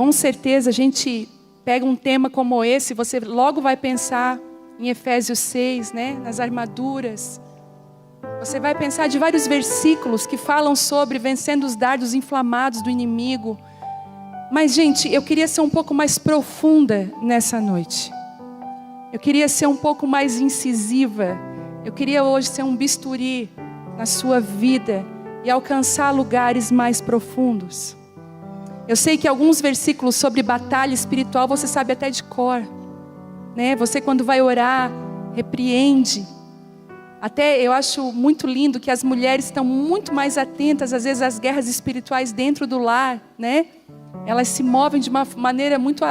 Com certeza a gente pega um tema como esse, você logo vai pensar em Efésios 6, né? Nas armaduras. Você vai pensar de vários versículos que falam sobre vencendo os dardos inflamados do inimigo. Mas, gente, eu queria ser um pouco mais profunda nessa noite. Eu queria ser um pouco mais incisiva. Eu queria hoje ser um bisturi na sua vida e alcançar lugares mais profundos. Eu sei que alguns versículos sobre batalha espiritual você sabe até de cor, né? Você quando vai orar, repreende. Até eu acho muito lindo que as mulheres estão muito mais atentas às vezes às guerras espirituais dentro do lar, né? Elas se movem de uma maneira muito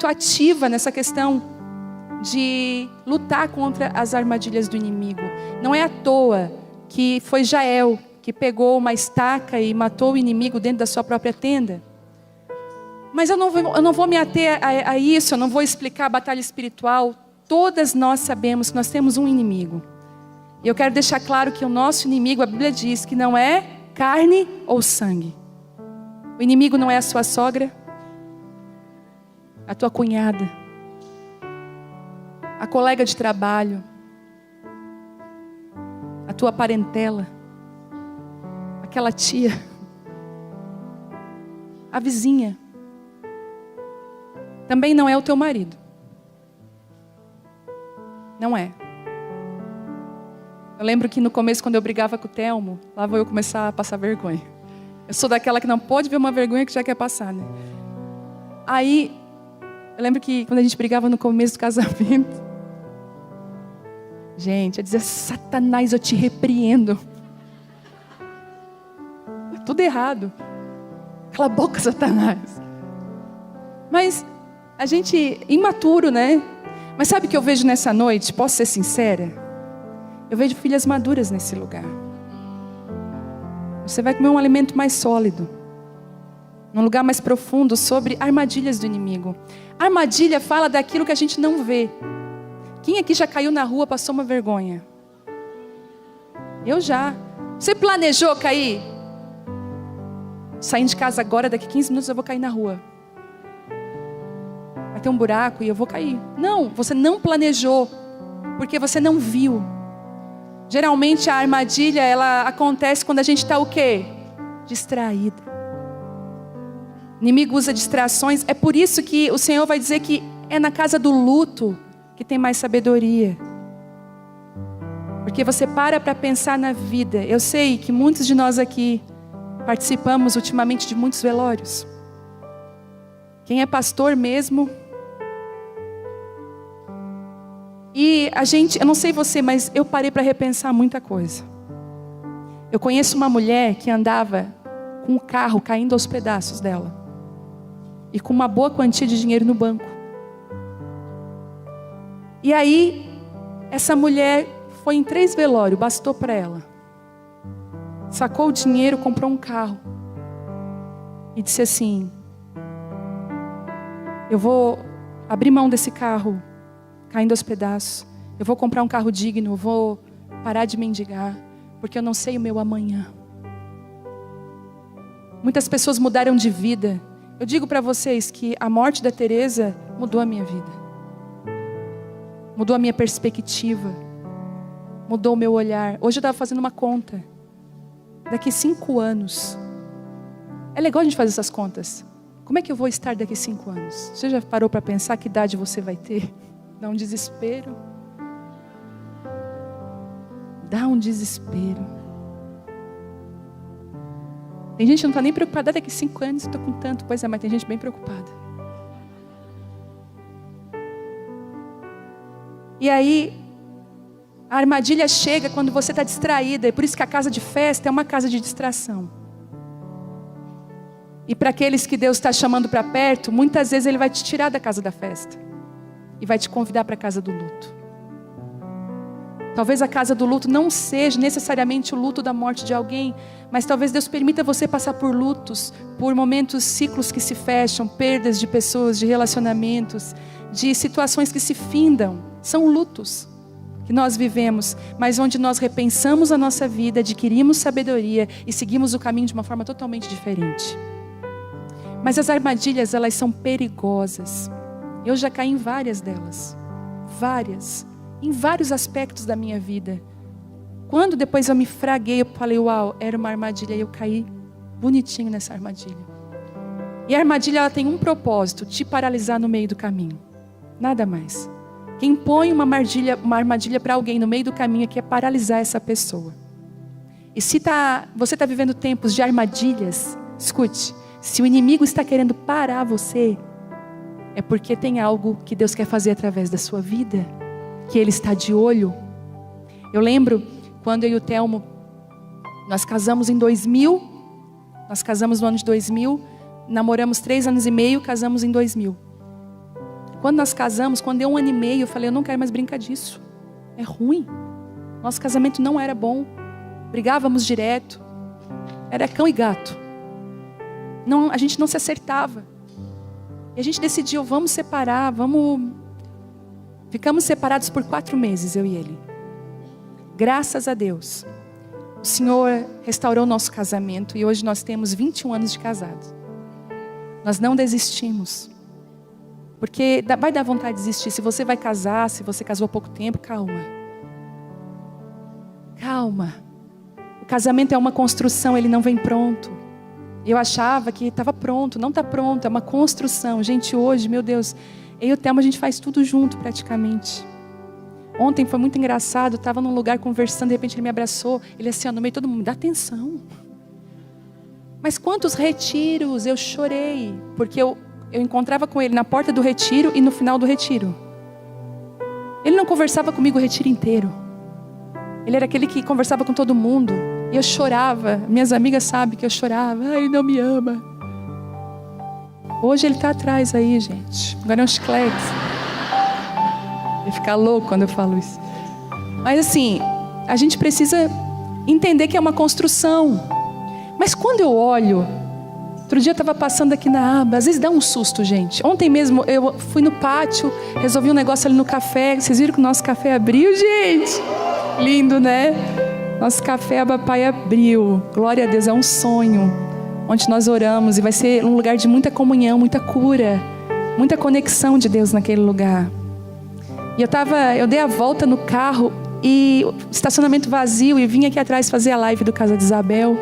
ativa nessa questão de lutar contra as armadilhas do inimigo. Não é à toa que foi Jael que pegou uma estaca e matou o inimigo dentro da sua própria tenda. Mas eu não vou me ater a isso, eu não vou explicar a batalha espiritual. Todas nós sabemos que nós temos um inimigo. E eu quero deixar claro que o nosso inimigo, a Bíblia diz que não é carne ou sangue. O inimigo não é a sua sogra, a tua cunhada, a colega de trabalho, a tua parentela, aquela tia, a vizinha. Também não é o teu marido. Não é. Eu lembro que no começo, quando eu brigava com o Telmo, lá vou eu começar a passar vergonha. Eu sou daquela que não pode ver uma vergonha que já quer passar, né? Aí, eu lembro que quando a gente brigava no começo do casamento, gente, eu dizia: Satanás, eu te repreendo. É tudo errado. Cala a boca, Satanás. Mas a gente, imaturo, né? Mas sabe o que eu vejo nessa noite? Posso ser sincera? Eu vejo filhas maduras nesse lugar. Você vai comer um alimento mais sólido, num lugar mais profundo, sobre armadilhas do inimigo. Armadilha fala daquilo que a gente não vê. Quem aqui já caiu na rua, passou uma vergonha? Eu já. Você planejou cair? Saindo de casa agora, daqui 15 minutos eu vou cair na rua. Vai ter um buraco e eu vou cair. Não, você não planejou, porque você não viu. Geralmente a armadilha, ela acontece quando a gente está o quê? Distraída. O inimigo usa distrações. É por isso que o Senhor vai dizer que é na casa do luto que tem mais sabedoria. Porque você para pensar na vida. Eu sei que muitos de nós aqui participamos ultimamente de muitos velórios. Quem é pastor mesmo. E a gente, eu não sei você, mas eu parei para repensar muita coisa. Eu conheço uma mulher que andava com o carro caindo aos pedaços dela. E com uma boa quantia de dinheiro no banco. E aí, essa mulher foi em 3 velórios, bastou para ela. Sacou o dinheiro, comprou um carro. E disse assim: eu vou abrir mão desse carro caindo aos pedaços. Eu vou comprar um carro digno, eu vou parar de mendigar, porque eu não sei o meu amanhã. Muitas pessoas mudaram de vida. Eu digo para vocês que a morte da Teresa mudou a minha vida. Mudou a minha perspectiva. Mudou o meu olhar. Hoje eu estava fazendo uma conta. Daqui 5 anos. É legal a gente fazer essas contas. Como é que eu vou estar daqui 5 anos? Você já parou para pensar que idade você vai ter? Dá um desespero. Dá um desespero. Tem gente que não está nem preocupada. Daqui 5 anos eu estou com tanto. Pois é, mas tem gente bem preocupada. E aí, a armadilha chega quando você está distraída. É por isso que a casa de festa é uma casa de distração. E para aqueles que Deus está chamando para perto, muitas vezes Ele vai te tirar da casa da festa. E vai te convidar para a casa do luto. Talvez a casa do luto não seja necessariamente o luto da morte de alguém, mas talvez Deus permita você passar por lutos, por momentos, ciclos que se fecham, perdas de pessoas, de relacionamentos, de situações que se findam. São lutos que nós vivemos, mas onde nós repensamos a nossa vida, adquirimos sabedoria e seguimos o caminho de uma forma totalmente diferente. Mas as armadilhas, elas são perigosas. Eu já caí em várias delas. Várias. Em vários aspectos da minha vida. Quando depois eu me fraguei, eu falei, uau, era uma armadilha. E eu caí bonitinho nessa armadilha. E a armadilha, ela tem um propósito: te paralisar no meio do caminho. Nada mais. Quem põe uma armadilha para alguém no meio do caminho é que é paralisar essa pessoa. E se você está vivendo tempos de armadilhas, escute, se o inimigo está querendo parar você, é porque tem algo que Deus quer fazer através da sua vida, que Ele está de olho. Eu lembro quando eu e o Telmo, nós casamos em 2000, nós casamos no ano de 2000, namoramos 3 anos e meio, casamos em 2000. Quando nós casamos, quando deu 1 ano e meio, eu falei, eu não quero mais brincar disso. É ruim. Nosso casamento não era bom. Brigávamos direto. Era cão e gato. Não, a gente não se acertava. E a gente decidiu, vamos separar, Ficamos separados por 4 meses, eu e ele. Graças a Deus, o Senhor restaurou o nosso casamento e hoje nós temos 21 anos de casados. Nós não desistimos. Porque vai dar vontade de desistir. Se você vai casar, se você casou há pouco tempo, calma. Calma. O casamento é uma construção, ele não vem pronto. Eu achava que estava pronto, não está pronto, é uma construção. Gente, hoje, meu Deus, eu e o Telmo, a gente faz tudo junto praticamente. Ontem foi muito engraçado, eu estava num lugar conversando, de repente ele me abraçou, ele assim, ó, no meio, todo mundo, me dá atenção. Mas quantos retiros eu chorei, porque eu encontrava com ele na porta do retiro e no final do retiro. Ele não conversava comigo o retiro inteiro. Ele era aquele que conversava com todo mundo. E eu chorava. Minhas amigas sabem que eu chorava. Ai, ele não me ama. Hoje ele está atrás aí, gente. Agora é um chiclete. Ele fica louco quando eu falo isso. Mas assim, a gente precisa entender que é uma construção. Mas quando eu olho... Outro dia eu estava passando aqui na aba. Às vezes dá um susto, gente. Ontem mesmo eu fui no pátio, resolvi um negócio ali no café. Vocês viram que o nosso café abriu, gente? Lindo, né? Nosso café Abapai abriu. Glória a Deus, é um sonho. Onde nós oramos e vai ser um lugar de muita comunhão, muita cura, muita conexão de Deus naquele lugar. E eu dei a volta no carro e estacionamento vazio e vim aqui atrás fazer a live do Casa de Isabel.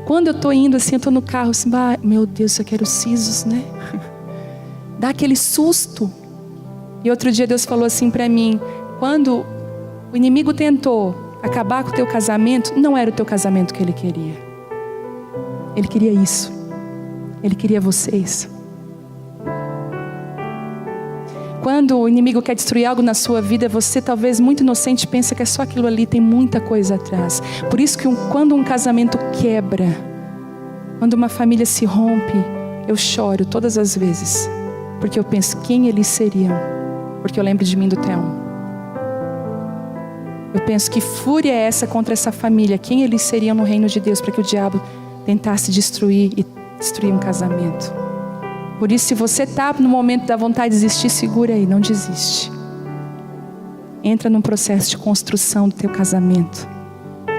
Quando eu estou indo assim, eu estou no carro assim, meu Deus, isso aqui era o Sisos, né? Dá aquele susto. E outro dia Deus falou assim para mim, quando o inimigo tentou acabar com o teu casamento, não era o teu casamento que ele queria. Ele queria isso. Ele queria vocês. Quando o inimigo quer destruir algo na sua vida, você talvez muito inocente pensa que é só aquilo ali, tem muita coisa atrás. Por isso que quando um casamento quebra, quando uma família se rompe, eu choro todas as vezes. Porque eu penso, quem eles seriam? Porque eu lembro de mim do Telmo. Eu penso, que fúria é essa contra essa família? Quem eles seriam no reino de Deus para que o diabo tentasse destruir um casamento? Por isso, se você está no momento da vontade de desistir, segura aí, não desiste. Entra num processo de construção do teu casamento.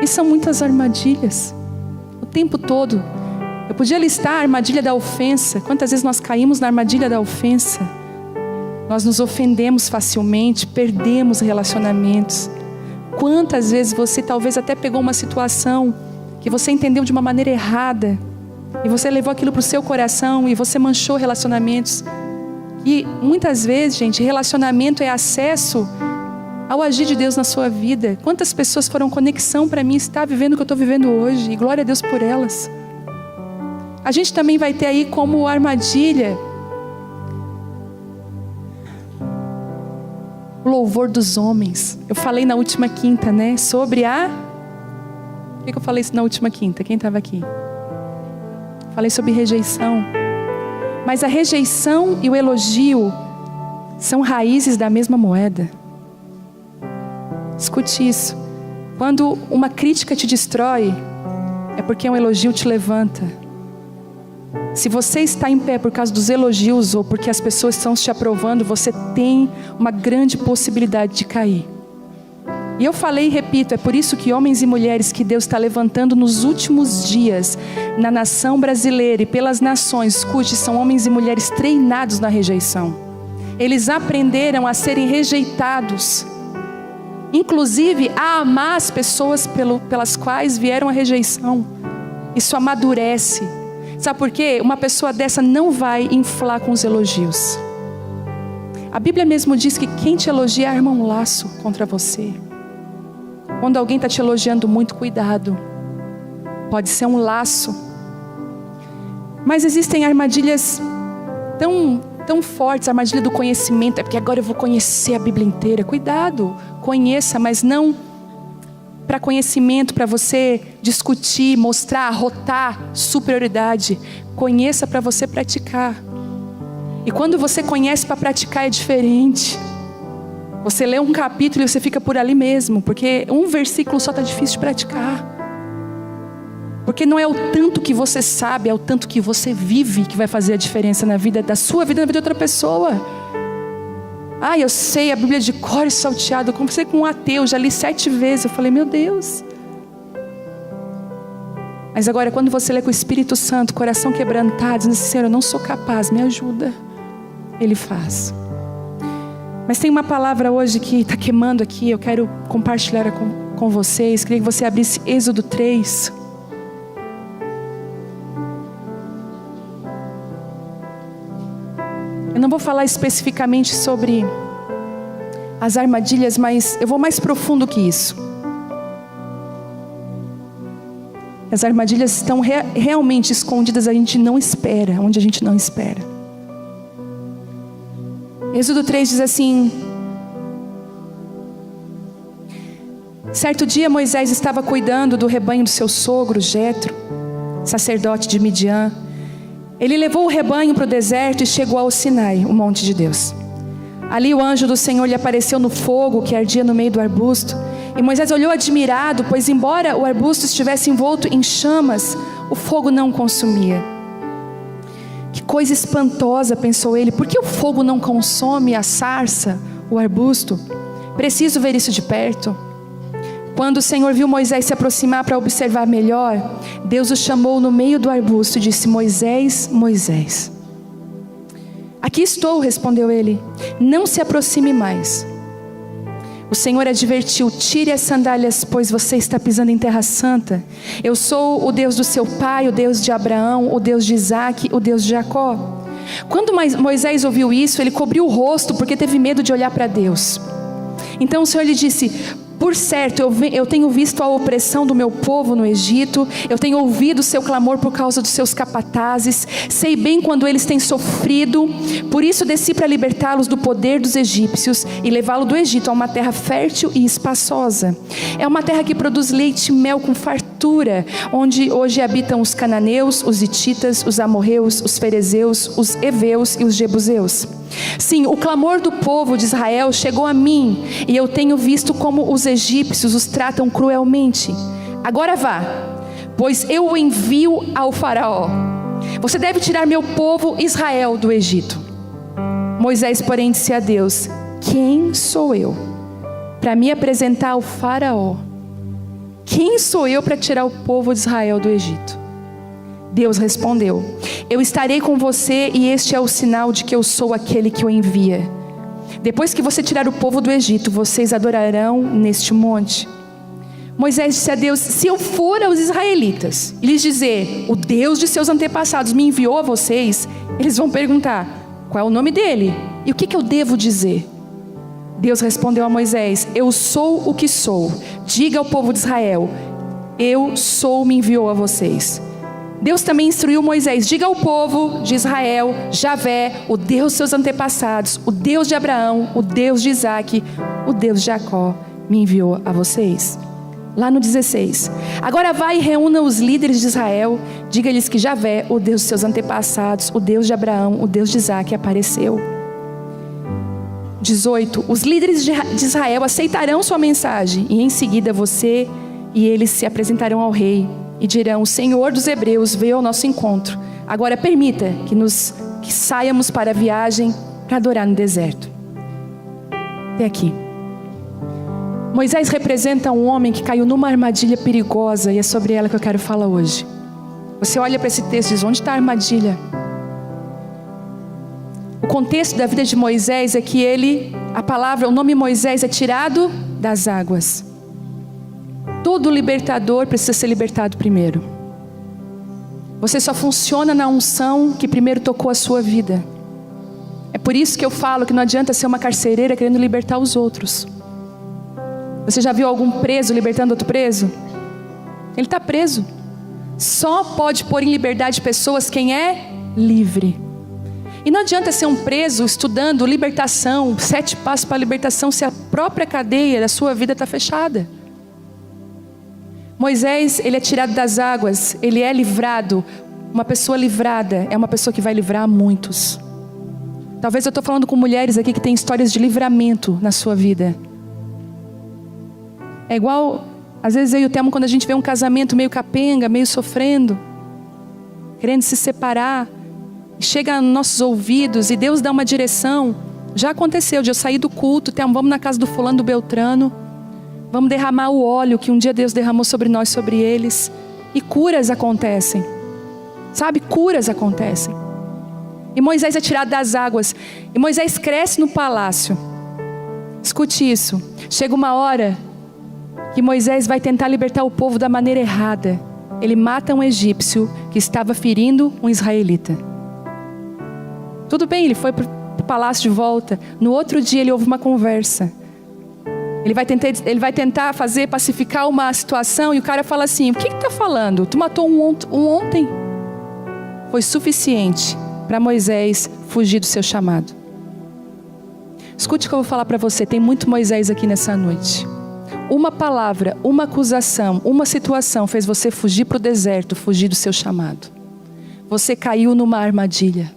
E são muitas armadilhas. O tempo todo. Eu podia listar a armadilha da ofensa. Quantas vezes nós caímos na armadilha da ofensa? Nós nos ofendemos facilmente, perdemos relacionamentos. Quantas vezes você talvez até pegou uma situação que você entendeu de uma maneira errada, e você levou aquilo para o seu coração e você manchou relacionamentos. E muitas vezes, gente, relacionamento é acesso ao agir de Deus na sua vida. Quantas pessoas foram conexão para mim estar vivendo o que eu estou vivendo hoje, e glória a Deus por elas. A gente também vai ter aí como armadilha o louvor dos homens. Eu falei na última quinta, né? Sobre Por que eu falei isso na última quinta? Quem estava aqui? Falei sobre rejeição. Mas a rejeição e o elogio são raízes da mesma moeda. Escute isso. Quando uma crítica te destrói, é porque um elogio te levanta. Se você está em pé por causa dos elogios ou porque as pessoas estão te aprovando, você tem uma grande possibilidade de cair. E eu falei e repito, é por isso que homens e mulheres que Deus está levantando nos últimos dias, na nação brasileira e pelas nações, escute, são homens e mulheres treinados na rejeição. Eles aprenderam a serem rejeitados, inclusive a amar as pessoas pelas quais vieram a rejeição. Isso amadurece. Sabe por quê? Uma pessoa dessa não vai inflar com os elogios. A Bíblia mesmo diz que quem te elogia arma um laço contra você. Quando alguém está te elogiando muito, cuidado. Pode ser um laço. Mas existem armadilhas tão fortes, a armadilha do conhecimento. É porque agora eu vou conhecer a Bíblia inteira. Cuidado, conheça, mas não para conhecimento, para você discutir, mostrar, arrotar superioridade. Conheça para você praticar. E quando você conhece para praticar é diferente. Você lê um capítulo e você fica por ali mesmo, porque um versículo só está difícil de praticar. Porque não é o tanto que você sabe, é o tanto que você vive que vai fazer a diferença na vida da sua vida e na vida de outra pessoa. Eu sei a Bíblia de cor e salteado. Eu conversei com um ateu, já li 7 vezes. Eu falei, meu Deus. Mas agora quando você lê com o Espírito Santo, coração quebrantado, dizendo assim, Senhor, eu não sou capaz, me ajuda. Ele faz. Mas tem uma palavra hoje que está queimando aqui, eu quero compartilhar com vocês. Queria que você abrisse Êxodo 3. Eu não vou falar especificamente sobre as armadilhas, mas eu vou mais profundo que isso. As armadilhas estão realmente escondidas, a gente não espera, onde a gente não espera. Êxodo 3 diz assim: certo dia Moisés estava cuidando do rebanho do seu sogro Jetro, sacerdote de Midian. Ele levou o rebanho para o deserto e chegou ao Sinai, o monte de Deus. Ali o anjo do Senhor lhe apareceu no fogo que ardia no meio do arbusto. E Moisés olhou admirado, pois embora o arbusto estivesse envolto em chamas, o fogo não consumia. Que coisa espantosa, pensou ele, por que o fogo não consome a sarça, o arbusto? Preciso ver isso de perto. Quando o Senhor viu Moisés se aproximar para observar melhor, Deus o chamou no meio do arbusto e disse, Moisés, Moisés. Aqui estou, respondeu ele, não se aproxime mais. O Senhor advertiu, tire as sandálias, pois você está pisando em terra santa. Eu sou o Deus do seu pai, o Deus de Abraão, o Deus de Isaque, o Deus de Jacó. Quando Moisés ouviu isso, ele cobriu o rosto, porque teve medo de olhar para Deus. Então o Senhor lhe disse, por certo, eu tenho visto a opressão do meu povo no Egito, eu tenho ouvido o seu clamor por causa dos seus capatazes, sei bem quando eles têm sofrido, por isso desci para libertá-los do poder dos egípcios e levá-lo do Egito a uma terra fértil e espaçosa. É uma terra que produz leite e mel com fartura, onde hoje habitam os cananeus, os hititas, os amorreus, os ferezeus, os heveus e os jebuseus. Sim, o clamor do povo de Israel chegou a mim, e eu tenho visto como os egípcios os tratam cruelmente. Agora vá, pois eu o envio ao faraó. Você deve tirar meu povo Israel do Egito. Moisés, porém, disse a Deus, quem sou eu para me apresentar ao faraó? Quem sou eu para tirar o povo de Israel do Egito? Deus respondeu, eu estarei com você e este é o sinal de que eu sou aquele que o envia. Depois que você tirar o povo do Egito, vocês adorarão neste monte. Moisés disse a Deus, se eu for aos israelitas e lhes dizer, o Deus de seus antepassados me enviou a vocês, eles vão perguntar, qual é o nome dele? E o que eu devo dizer? Deus respondeu a Moisés, eu sou o que sou. Diga ao povo de Israel, eu sou, me enviou a vocês. Deus também instruiu Moisés, diga ao povo de Israel, Javé, o Deus de seus antepassados, o Deus de Abraão, o Deus de Isaque, o Deus de Jacó, me enviou a vocês. Lá no 16, agora vai e reúna os líderes de Israel, diga-lhes que Javé, o Deus de seus antepassados, o Deus de Abraão, o Deus de Isaque, apareceu. 18, os líderes de Israel aceitarão sua mensagem, e em seguida você e eles se apresentarão ao rei, e dirão, o Senhor dos Hebreus veio ao nosso encontro. Agora permita que saiamos para a viagem para adorar no deserto. Até aqui. Moisés representa um homem que caiu numa armadilha perigosa, e é sobre ela que eu quero falar hoje. Você olha para esse texto e diz: onde está a armadilha? O contexto da vida de Moisés é que o nome Moisés é tirado das águas. Todo libertador precisa ser libertado primeiro. Você só funciona na unção que primeiro tocou a sua vida. É por isso que eu falo que não adianta ser uma carcereira querendo libertar os outros. Você já viu algum preso libertando outro preso? Ele está preso. Só pode pôr em liberdade pessoas quem é livre. E não adianta ser um preso estudando libertação, 7 passos para a libertação, se a própria cadeia da sua vida está fechada. Moisés, ele é tirado das águas, ele é livrado. Uma pessoa livrada é uma pessoa que vai livrar a muitos. Talvez eu estou falando com mulheres aqui que têm histórias de livramento na sua vida. É igual, às vezes eu e o Telmo, quando a gente vê um casamento meio capenga, meio sofrendo, querendo se separar, chega nos nossos ouvidos e Deus dá uma direção. Já aconteceu de eu sair do culto: Telmo, vamos na casa do fulano, do Beltrano, vamos derramar o óleo que um dia Deus derramou sobre nós, sobre eles. E curas acontecem. Sabe, curas acontecem. E Moisés é tirado das águas. E Moisés cresce no palácio. Escute isso. Chega uma hora que Moisés vai tentar libertar o povo da maneira errada. Ele mata um egípcio que estava ferindo um israelita. Tudo bem, ele foi para o palácio de volta. No outro dia ele ouve uma conversa. Ele vai tentar pacificar uma situação, e o cara fala assim: o que está falando? Tu matou um ontem? Foi suficiente para Moisés fugir do seu chamado. Escute o que eu vou falar para você. Tem muito Moisés aqui nessa noite. Uma palavra, uma acusação, uma situação fez você fugir para o deserto, fugir do seu chamado. Você caiu numa armadilha.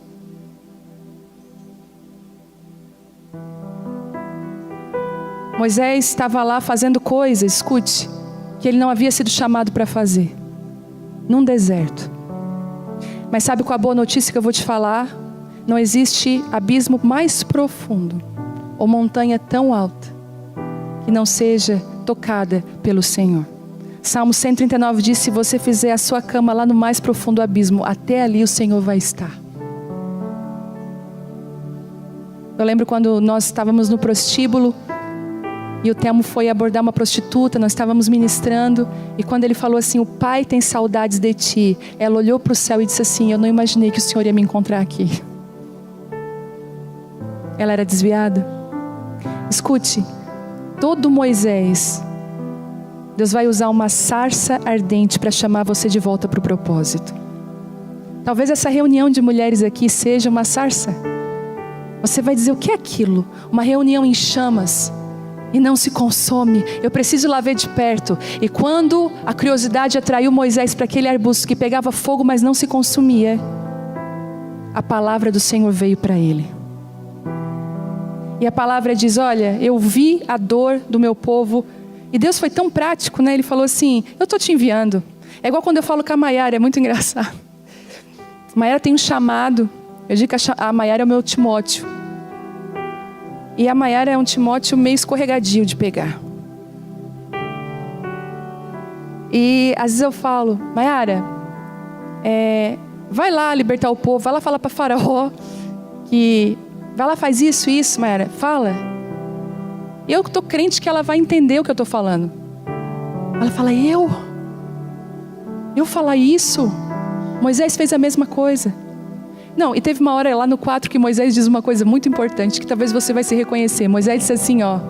Moisés estava lá fazendo coisas, escute, que ele não havia sido chamado para fazer, num deserto. Mas sabe qual a boa notícia que eu vou te falar? Não existe abismo mais profundo ou montanha tão alta que não seja tocada pelo Senhor. Salmo 139 diz: se você fizer a sua cama lá no mais profundo abismo, até ali o Senhor vai estar. Eu lembro quando nós estávamos no prostíbulo e o Telmo foi abordar uma prostituta, nós estávamos ministrando, e quando ele falou assim: o pai tem saudades de ti, ela olhou para o céu e disse assim: eu não imaginei que o Senhor ia me encontrar aqui. Ela era desviada. Escute, todo Moisés, Deus vai usar uma sarça ardente para chamar você de volta para o propósito. Talvez essa reunião de mulheres aqui seja uma sarça. Você vai dizer: o que é aquilo? Uma reunião em chamas e não se consome. Eu preciso lá ver de perto. E quando a curiosidade atraiu Moisés para aquele arbusto que pegava fogo, mas não se consumia, a palavra do Senhor veio para ele. E a palavra diz: olha, eu vi a dor do meu povo. E Deus foi tão prático, né? Ele falou assim: eu estou te enviando. É igual quando eu falo com a Maiara, é muito engraçado. A Maiara tem um chamado. Eu digo que a Maiara é o meu Timóteo. E a Maiara é um Timóteo meio escorregadio de pegar. E às vezes eu falo: Maiara, vai lá libertar o povo, vai lá falar para Faraó que... vai lá, faz isso, Maiara, fala. E eu estou crente que ela vai entender o que eu estou falando. Ela fala: eu falar isso? Moisés fez a mesma coisa. Não, e teve uma hora lá no 4 que Moisés diz uma coisa muito importante, que talvez você vai se reconhecer. Moisés disse assim, ó: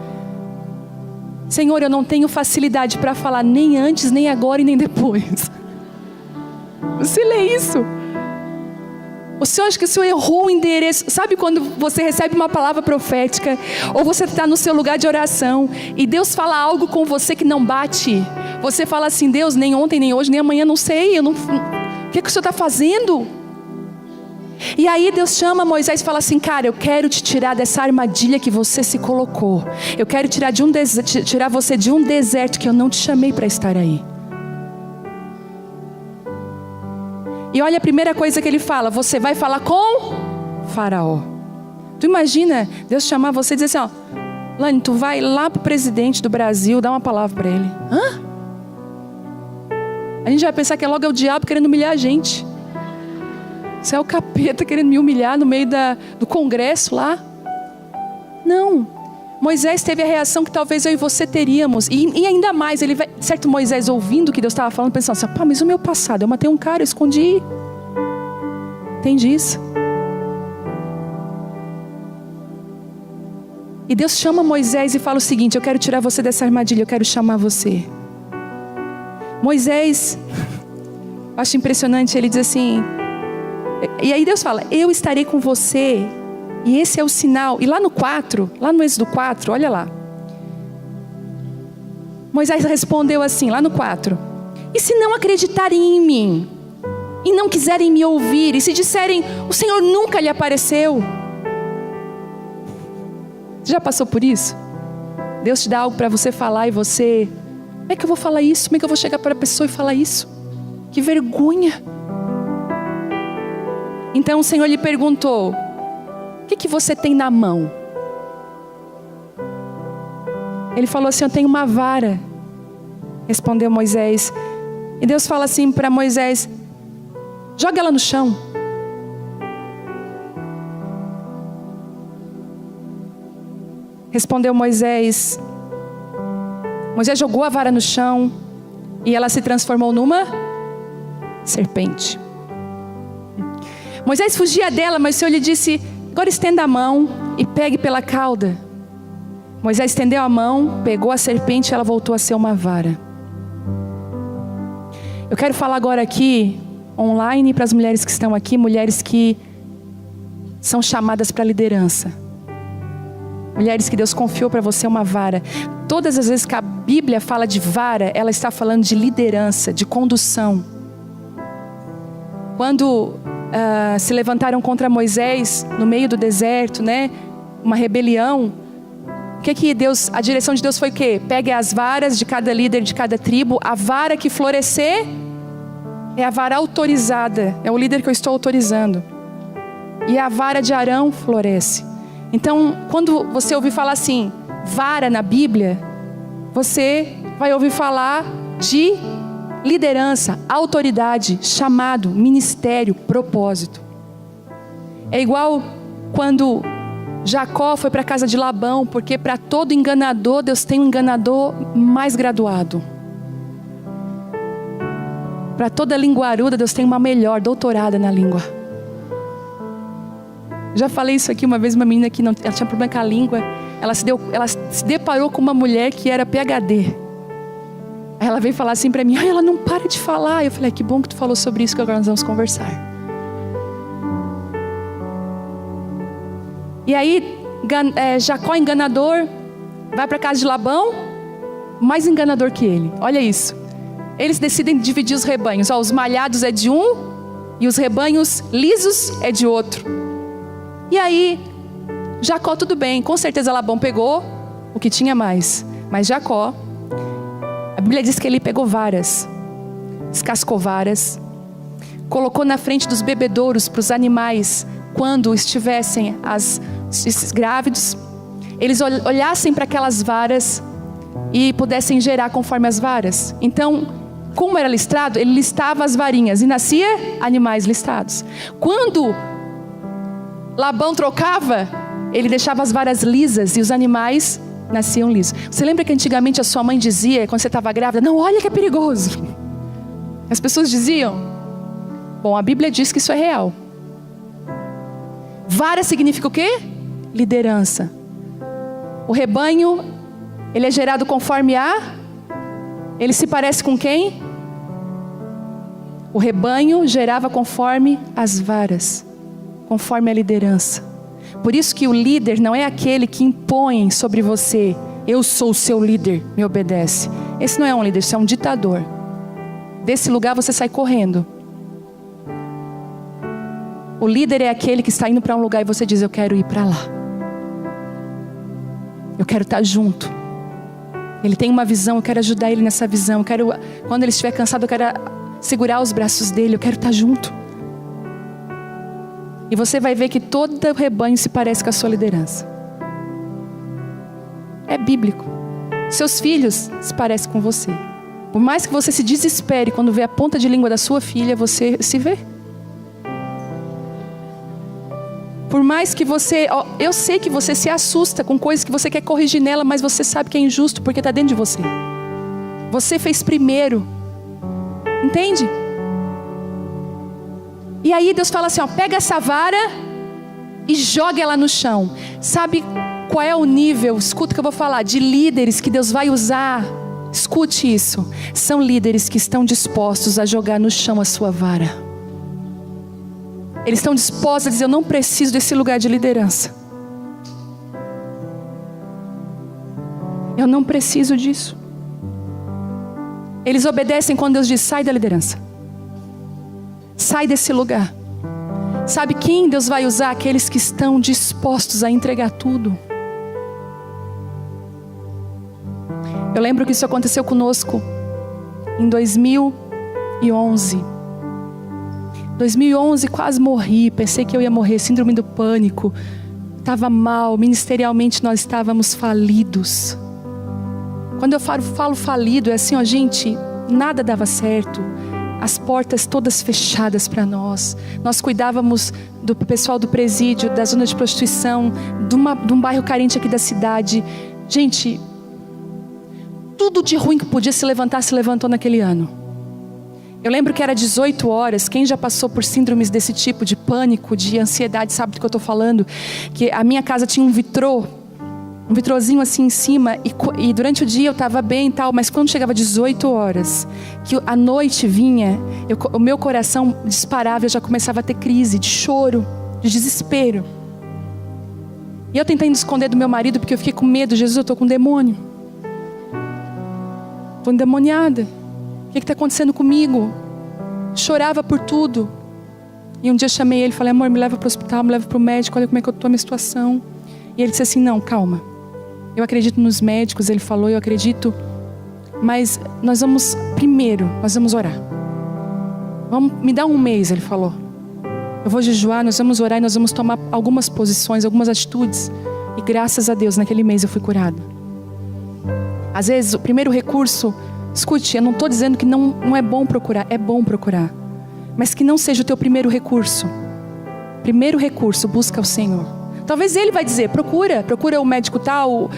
Senhor, eu não tenho facilidade para falar nem antes, nem agora e nem depois. Você lê isso? O Senhor acha que o Senhor errou o endereço? Sabe quando você recebe uma palavra profética, ou você está no seu lugar de oração, e Deus fala algo com você que não bate? Você fala assim: Deus, nem ontem, nem hoje, nem amanhã, não sei. O que o Senhor está fazendo? E aí Deus chama Moisés e fala assim: cara, eu quero te tirar dessa armadilha que você se colocou. Eu quero tirar você de um deserto que eu não te chamei para estar aí. E olha a primeira coisa que ele fala: você vai falar com Faraó. Tu imagina Deus chamar você e dizer assim: ó, Lani, tu vai lá pro presidente do Brasil, dá uma palavra para ele. Hã? A gente vai pensar que é logo o diabo querendo humilhar a gente. Isso é o capeta querendo me humilhar no meio do congresso lá. Não. Moisés teve a reação que talvez eu e você teríamos. E ainda mais, certo, Moisés ouvindo o que Deus estava falando, pensando assim, pá, mas o meu passado, eu matei um cara, eu escondi. Entende isso? E Deus chama Moisés e fala o seguinte, eu quero tirar você dessa armadilha, eu quero chamar você. Moisés, acho impressionante, ele diz assim, e aí Deus fala, eu estarei com você, e esse é o sinal. E lá no 4, lá no Êxodo 4, olha lá. Moisés respondeu assim, lá no 4, e se não acreditarem em mim, e não quiserem me ouvir, e se disserem, o Senhor nunca lhe apareceu. Você já passou por isso? Deus te dá algo para você falar e você... Como é que eu vou falar isso? Como é que eu vou chegar para a pessoa e falar isso? Que vergonha. Então o Senhor lhe perguntou, o que você tem na mão? Ele falou assim, eu tenho uma vara. Respondeu Moisés. E Deus fala assim para Moisés, joga ela no chão. Respondeu Moisés. Moisés jogou a vara no chão e ela se transformou numa serpente. Moisés fugia dela, mas o Senhor lhe disse, agora estenda a mão e pegue pela cauda. Moisés estendeu a mão, pegou a serpente e ela voltou a ser uma vara. Eu quero falar agora aqui, online, para as mulheres que estão aqui, mulheres que são chamadas para liderança. Mulheres que Deus confiou para você uma vara. Todas as vezes que a Bíblia fala de vara, ela está falando de liderança, de condução. Quando se levantaram contra Moisés no meio do deserto, né? Uma rebelião. O que Deus, a direção de Deus foi o quê? Pegue as varas de cada líder de cada tribo. A vara que florescer é a vara autorizada. É o líder que eu estou autorizando. E a vara de Arão floresce. Então, quando você ouvir falar assim, vara na Bíblia, você vai ouvir falar de liderança, autoridade, chamado, ministério, propósito. É igual quando Jacó foi para a casa de Labão, porque para todo enganador, Deus tem um enganador mais graduado. Para toda linguaruda, Deus tem uma melhor, doutorada na língua. Já falei isso aqui uma vez, uma menina que ela tinha problema com a língua. Ela se deparou com uma mulher que era PhD. Aí ela veio falar assim para mim, ela não para de falar. Eu falei, que bom que tu falou sobre isso, que agora nós vamos conversar. E aí, Jacó enganador, vai para casa de Labão, mais enganador que ele. Olha isso. Eles decidem dividir os rebanhos. Os malhados é de um e os rebanhos lisos é de outro. E aí, Jacó tudo bem, com certeza Labão pegou o que tinha mais. Mas Jacó, a Bíblia diz que ele pegou varas, descascou varas, colocou na frente dos bebedouros para os animais, quando estivessem esses grávidos, eles olhassem para aquelas varas e pudessem gerar conforme as varas. Então, como era listrado, ele listava as varinhas e nascia animais listados. Quando Labão trocava, ele deixava as varas lisas e os animais nasciam lisos. Você lembra que antigamente a sua mãe dizia, quando você estava grávida, não, olha que é perigoso. As pessoas diziam. Bom, a Bíblia diz que isso é real. Vara significa o quê? Liderança. O rebanho, ele é gerado conforme ele se parece com quem? O rebanho gerava conforme as varas, conforme a liderança. Por isso que o líder não é aquele que impõe sobre você, eu sou o seu líder, me obedece. Esse não é um líder, isso é um ditador. Desse lugar você sai correndo. O líder é aquele que está indo para um lugar e você diz, eu quero ir para lá. Eu quero estar junto. Ele tem uma visão, eu quero ajudar ele nessa visão. Quando ele estiver cansado, eu quero segurar os braços dele, eu quero estar junto. E você vai ver que todo o rebanho se parece com a sua liderança. É bíblico. Seus filhos se parecem com você. Por mais que você se desespere quando vê a ponta de língua da sua filha, você se vê. Por mais que você... eu sei que você se assusta com coisas que você quer corrigir nela, mas você sabe que é injusto porque está dentro de você. Você fez primeiro. Entende? E aí Deus fala assim, pega essa vara e joga ela no chão. Sabe qual é o nível, escuta o que eu vou falar, de líderes que Deus vai usar? Escute isso. São líderes que estão dispostos a jogar no chão a sua vara. Eles estão dispostos a dizer, eu não preciso desse lugar de liderança. Eu não preciso disso. Eles obedecem quando Deus diz, sai da liderança. Sai desse lugar. Sabe quem Deus vai usar? Aqueles que estão dispostos a entregar tudo. Eu lembro que isso aconteceu conosco em 2011. 2011 quase morri, pensei que eu ia morrer, síndrome do pânico. Estava mal, ministerialmente nós estávamos falidos. Quando eu falo falido, é assim, gente, nada dava certo. As portas todas fechadas para nós. Nós cuidávamos do pessoal do presídio, da zona de prostituição, de um bairro carente aqui da cidade. Gente, tudo de ruim que podia se levantar, se levantou naquele ano. Eu lembro que era 18 horas, quem já passou por síndromes desse tipo, de pânico, de ansiedade, sabe do que eu estou falando? Que a minha casa tinha um vitrozinho assim em cima, e durante o dia eu estava bem e tal, mas quando chegava 18 horas, que a noite vinha, o meu coração disparava, eu já começava a ter crise de choro, de desespero. E eu tentando esconder do meu marido, porque eu fiquei com medo, Jesus, eu estou com um demônio. Estou endemoniada. O que está acontecendo comigo? Chorava por tudo. E um dia eu chamei ele e falei, amor, me leva para o hospital, me leva para o médico, olha como é que eu estou, a minha situação. E ele disse assim, não, calma. Eu acredito nos médicos, ele falou, eu acredito. Mas nós vamos orar. Me dá um mês, ele falou. Eu vou jejuar, nós vamos orar e nós vamos tomar algumas posições, algumas atitudes. E graças a Deus, naquele mês eu fui curada. Às vezes, o primeiro recurso, escute, eu não estou dizendo que não é bom procurar, é bom procurar. Mas que não seja o teu primeiro recurso. Primeiro recurso, busca o Senhor. Talvez Ele vai dizer, procura o médico tal.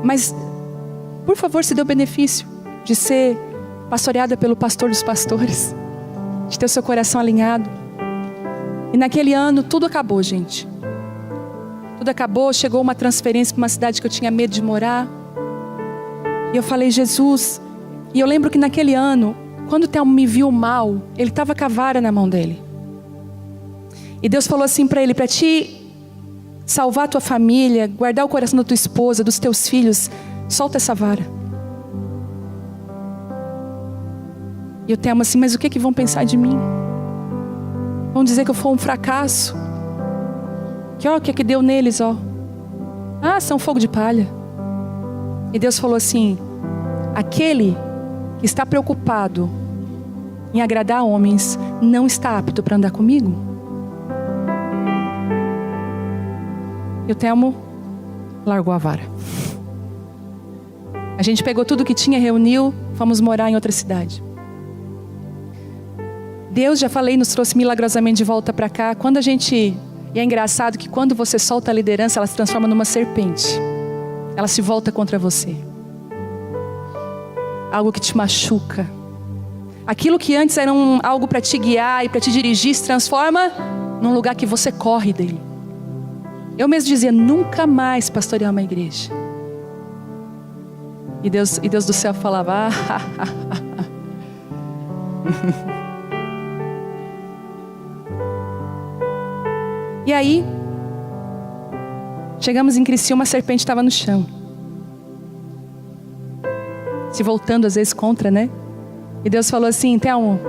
Mas, por favor, se dê o benefício de ser pastoreada pelo pastor dos pastores. De ter o seu coração alinhado. E naquele ano, tudo acabou, gente. Tudo acabou, chegou uma transferência para uma cidade que eu tinha medo de morar. E eu falei, Jesus. E eu lembro que naquele ano, quando o Thelmo me viu mal, ele estava com a vara na mão dele. E Deus falou assim para ele, para te salvar a tua família, guardar o coração da tua esposa, dos teus filhos, solta essa vara. E o Thelmo assim, mas o que vão pensar de mim? Vão dizer que eu fui um fracasso. Que deu neles, são fogo de palha. E Deus falou assim, aquele que está preocupado em agradar homens, não está apto para andar comigo. E o Thelmo largou a vara. A gente pegou tudo que tinha, reuniu, fomos morar em outra cidade. Deus, já falei, nos trouxe milagrosamente de volta para cá. E é engraçado que quando você solta a liderança, ela se transforma numa serpente. Ela se volta contra você. Algo que te machuca. Aquilo que antes era algo para te guiar e para te dirigir, se transforma num lugar que você corre dele. Eu mesmo dizia, nunca mais pastorear uma igreja. E Deus do céu falava, E aí, chegamos em Criciúma, a serpente estava no chão. Se voltando às vezes contra, né? E Deus falou assim, Thelmo,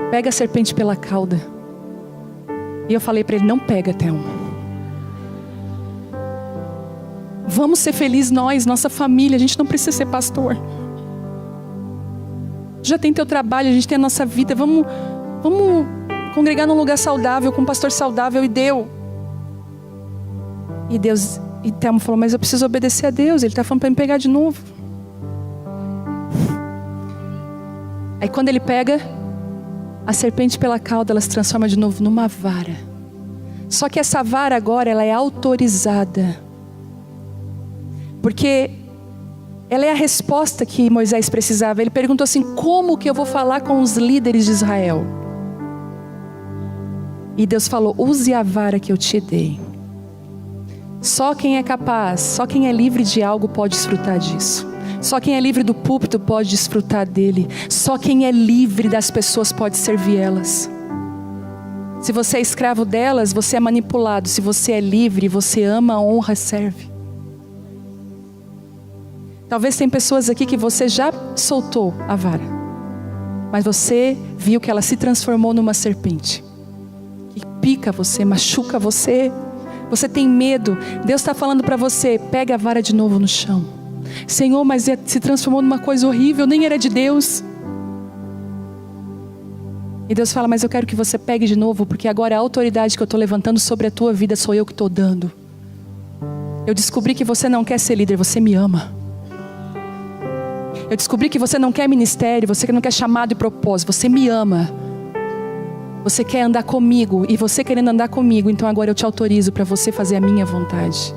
pega a serpente pela cauda. E eu falei para ele, não pega, Thelmo. Vamos ser felizes nós, nossa família, a gente não precisa ser pastor. Já tem teu trabalho, a gente tem a nossa vida, vamos congregar num lugar saudável, com um pastor saudável, e deu. E Deus E Telmo falou, mas eu preciso obedecer a Deus. Ele está falando para me pegar de novo. Aí quando ele pega, a serpente pela cauda, ela se transforma de novo numa vara. Só que essa vara agora, ela é autorizada. Porque ela é a resposta que Moisés precisava. Ele perguntou assim, como que eu vou falar com os líderes de Israel? E Deus falou, use a vara que eu te dei. Só quem é capaz, só quem é livre de algo pode desfrutar disso. Só quem é livre do púlpito pode desfrutar dele. Só quem é livre das pessoas pode servir elas. Se você é escravo delas, você é manipulado. Se você é livre, você ama, honra, serve. Talvez tem pessoas aqui que você já soltou a vara, mas você viu que ela se transformou numa serpente. Que pica você, machuca você. Você tem medo. Deus está falando para você, pega a vara de novo no chão. Senhor, mas se transformou numa coisa horrível, nem era de Deus. E Deus fala, mas eu quero que você pegue de novo, porque agora a autoridade que eu estou levantando sobre a tua vida sou eu que estou dando. Eu descobri que você não quer ser líder, você me ama. Eu descobri que você não quer ministério, você não quer chamado e propósito, você me ama. Você quer andar comigo, e você querendo andar comigo, então agora eu te autorizo para você fazer a minha vontade.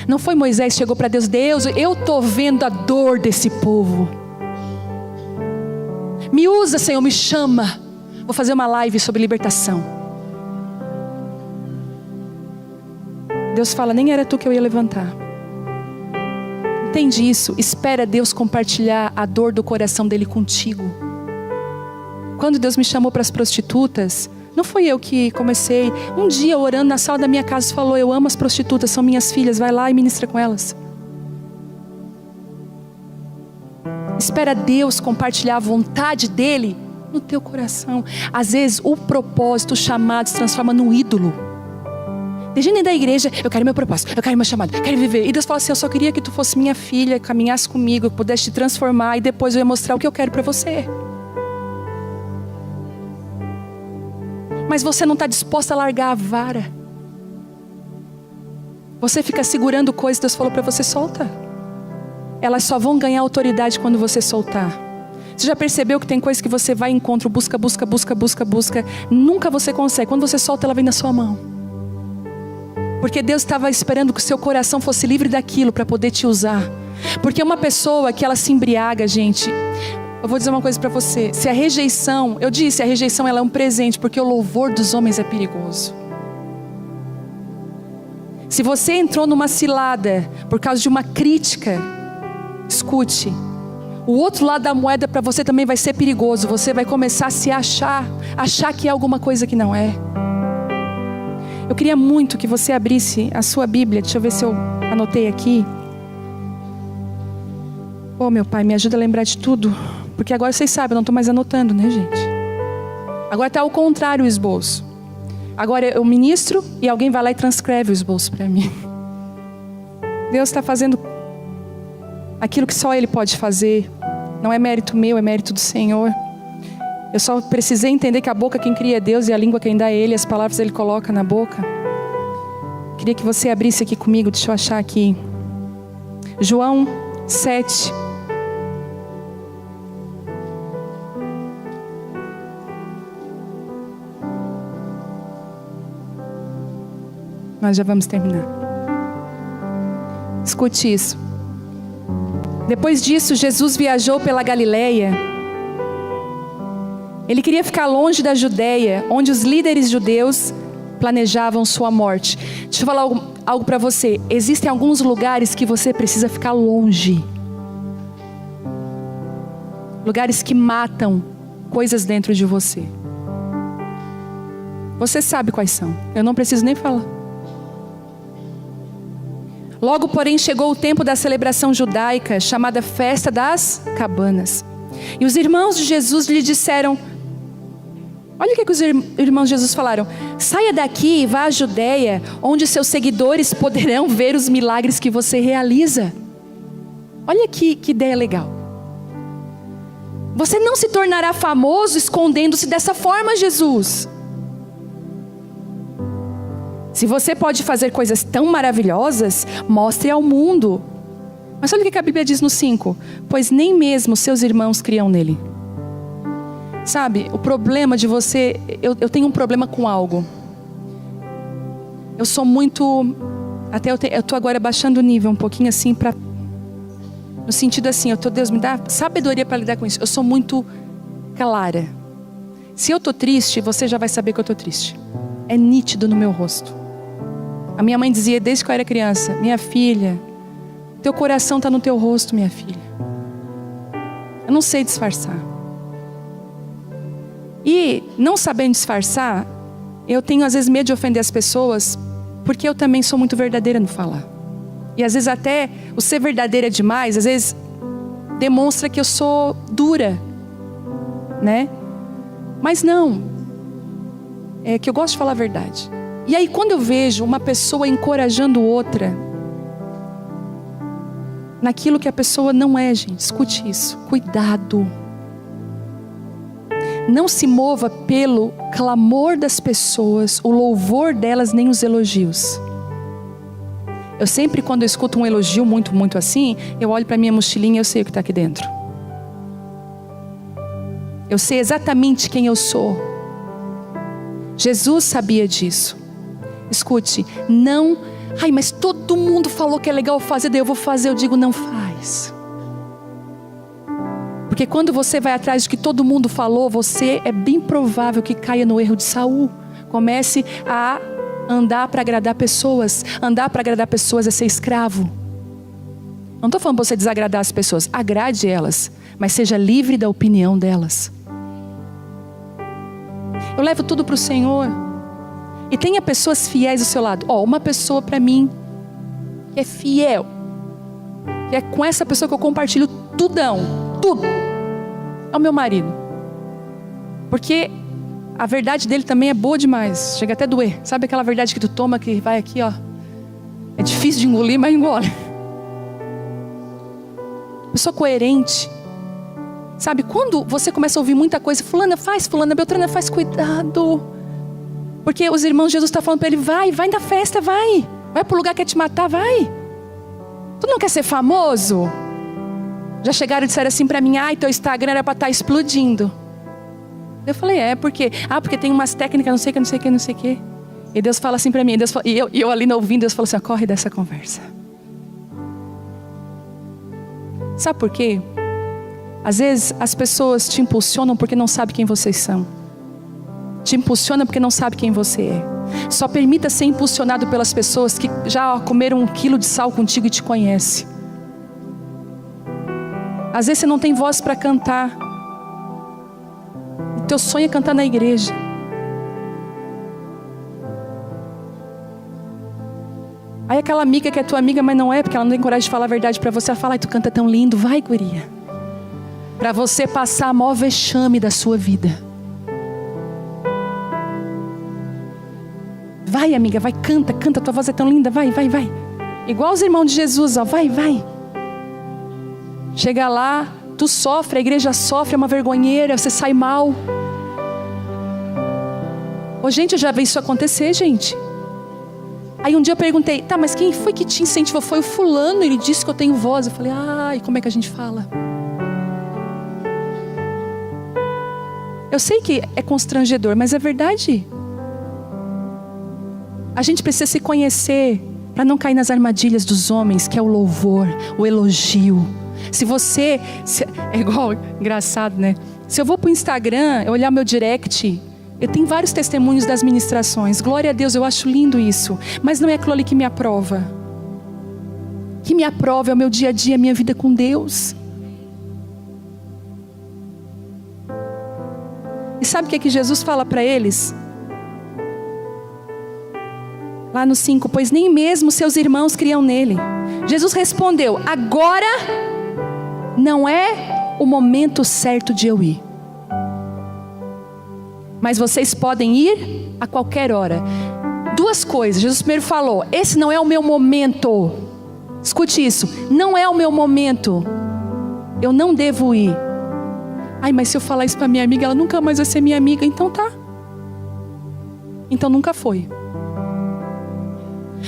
Não foi Moisés que chegou para Deus, Deus, eu estou vendo a dor desse povo. Me usa, Senhor, me chama. Vou fazer uma live sobre libertação. Deus fala, nem era tu que eu ia levantar. Entende isso? Espera Deus compartilhar a dor do coração dele contigo. Quando Deus me chamou para as prostitutas, não foi eu que comecei. Um dia orando na sala da minha casa, falou, eu amo as prostitutas, são minhas filhas, vai lá e ministra com elas. Espera Deus compartilhar a vontade dele no teu coração. Às vezes o propósito, o chamado se transforma num ídolo. Tem gente da igreja, eu quero meu propósito, eu quero meu chamado, eu quero viver. E Deus fala assim, eu só queria que tu fosse minha filha, caminhasse comigo, eu pudesse te transformar, e depois eu ia mostrar o que eu quero para você. Mas você não está disposta a largar a vara. Você fica segurando coisas, Deus falou para você, solta. Elas só vão ganhar autoridade quando você soltar. Você já percebeu que tem coisas que você vai em encontro, busca, nunca você consegue. Quando você solta, ela vem na sua mão. Porque Deus estava esperando que o seu coração fosse livre daquilo para poder te usar. Porque uma pessoa que ela se embriaga, gente... Eu vou dizer uma coisa para você. Se a rejeição, eu disse, a rejeição ela é um presente, porque o louvor dos homens é perigoso. Se você entrou numa cilada por causa de uma crítica, escute. O outro lado da moeda para você também vai ser perigoso. Você vai começar a se achar que é alguma coisa que não é. Eu queria muito que você abrisse a sua Bíblia. Deixa eu ver se eu anotei aqui. Oh, meu Pai, me ajuda a lembrar de tudo. Porque agora vocês sabem, eu não estou mais anotando, né, gente? Agora está ao contrário o esboço. Agora eu ministro e alguém vai lá e transcreve o esboço para mim. Deus está fazendo aquilo que só Ele pode fazer. Não é mérito meu, é mérito do Senhor. Eu só precisei entender que a boca quem cria é Deus e a língua quem dá é Ele. As palavras Ele coloca na boca. Queria que você abrisse aqui comigo, deixa eu achar aqui. João 7. Nós já vamos terminar. Escute isso. Depois disso, Jesus viajou pela Galileia. Ele queria ficar longe da Judeia, onde os líderes judeus planejavam sua morte. Deixa eu falar algo para você. Existem alguns lugares que você precisa ficar longe. Lugares que matam coisas dentro de você. Você sabe quais são. Eu não preciso nem falar. Logo, porém, chegou o tempo da celebração judaica, chamada Festa das Cabanas. E os irmãos de Jesus lhe disseram... Olha o que os irmãos de Jesus falaram. Saia daqui e vá à Judeia, onde seus seguidores poderão ver os milagres que você realiza. Olha que ideia legal. Você não se tornará famoso escondendo-se dessa forma, Jesus. Se você pode fazer coisas tão maravilhosas, mostre ao mundo. Mas olha o que a Bíblia diz no 5. Pois nem mesmo seus irmãos criam nele. Sabe, o problema de você... Eu tenho um problema com algo. Eu sou muito... Até eu tô agora baixando o nível um pouquinho assim para... No sentido assim, Deus me dá sabedoria para lidar com isso. Eu sou muito clara. Se eu tô triste, você já vai saber que eu tô triste. É nítido no meu rosto. A minha mãe dizia desde que eu era criança: minha filha, teu coração está no teu rosto, minha filha. Eu não sei disfarçar. E não sabendo disfarçar, eu tenho às vezes medo de ofender as pessoas, porque eu também sou muito verdadeira no falar. E às vezes até o ser verdadeira demais, às vezes demonstra que eu sou dura, né? Mas não, é que eu gosto de falar a verdade. E aí quando eu vejo uma pessoa encorajando outra naquilo que a pessoa não é, gente, escute isso, cuidado. Não se mova pelo clamor das pessoas, o louvor delas, nem os elogios. Eu sempre, quando eu escuto um elogio muito assim, eu olho para minha mochilinha e eu sei o que está aqui dentro. Eu sei exatamente quem eu sou. Jesus sabia disso. Escute, não... Ai, mas todo mundo falou que é legal fazer, daí eu vou fazer. Eu digo, não faz. Porque quando você vai atrás do que todo mundo falou, você é bem provável que caia no erro de Saul. Comece a andar para agradar pessoas. Andar para agradar pessoas é ser escravo. Não estou falando para você desagradar as pessoas. Agrade elas, mas seja livre da opinião delas. Eu levo tudo para o Senhor. E tenha pessoas fiéis do seu lado. Uma pessoa para mim que é fiel, que é com essa pessoa que eu compartilho tudo, é o meu marido. Porque a verdade dele também é boa demais, chega até a doer. Sabe aquela verdade que tu toma, que vai aqui, ó, é difícil de engolir, mas engole. Pessoa coerente. Sabe, quando você começa a ouvir muita coisa, fulana faz, fulana, beltrana faz, cuidado. Porque os irmãos de Jesus estão falando para ele, vai na festa, vai pro lugar que quer te matar, vai. Tu não quer ser famoso? Já chegaram e disseram assim para mim, teu Instagram era para estar explodindo. Eu falei, porque tem umas técnicas, não sei o que. E Deus fala assim para mim, e eu ali ouvindo, Deus falou assim, corre dessa conversa. Sabe por quê? Às vezes as pessoas te impulsionam porque não sabem quem vocês são. Te impulsiona porque não sabe quem você é. Só permita ser impulsionado pelas pessoas que já comeram 1 quilo de sal contigo e te conhecem. Às vezes você não tem voz para cantar. O teu sonho é cantar na igreja. Aí aquela amiga que é tua amiga, mas não é, porque ela não tem coragem de falar a verdade para você. Ela fala, tu canta tão lindo, vai, guria. Para você passar a maior vexame da sua vida. Vai, amiga, vai, canta, tua voz é tão linda, vai. Igual os irmãos de Jesus, vai. Chega lá, tu sofre, a igreja sofre, é uma vergonheira, você sai mal. Gente, eu já vi isso acontecer, gente. Aí um dia eu perguntei, mas quem foi que te incentivou? Foi o fulano, ele disse que eu tenho voz. Eu falei, e como é que a gente fala? Eu sei que é constrangedor, mas é verdade. A gente precisa se conhecer para não cair nas armadilhas dos homens, que é o louvor, o elogio. É igual, engraçado, né? Se eu vou para o Instagram, eu olhar meu direct, eu tenho vários testemunhos das ministrações. Glória a Deus, eu acho lindo isso. Mas não é aquilo ali que me aprova. O que me aprova é o meu dia a dia, a minha vida com Deus. E sabe o que é que Jesus fala para eles? Lá no 5, pois nem mesmo seus irmãos criam nele. Jesus respondeu, agora não é o momento certo de eu ir. Mas vocês podem ir a qualquer hora. 2 coisas, Jesus primeiro falou, esse não é o meu momento. Escute isso, não é o meu momento. Eu não devo ir. Mas se eu falar isso para minha amiga, ela nunca mais vai ser minha amiga. Então tá. Então nunca foi.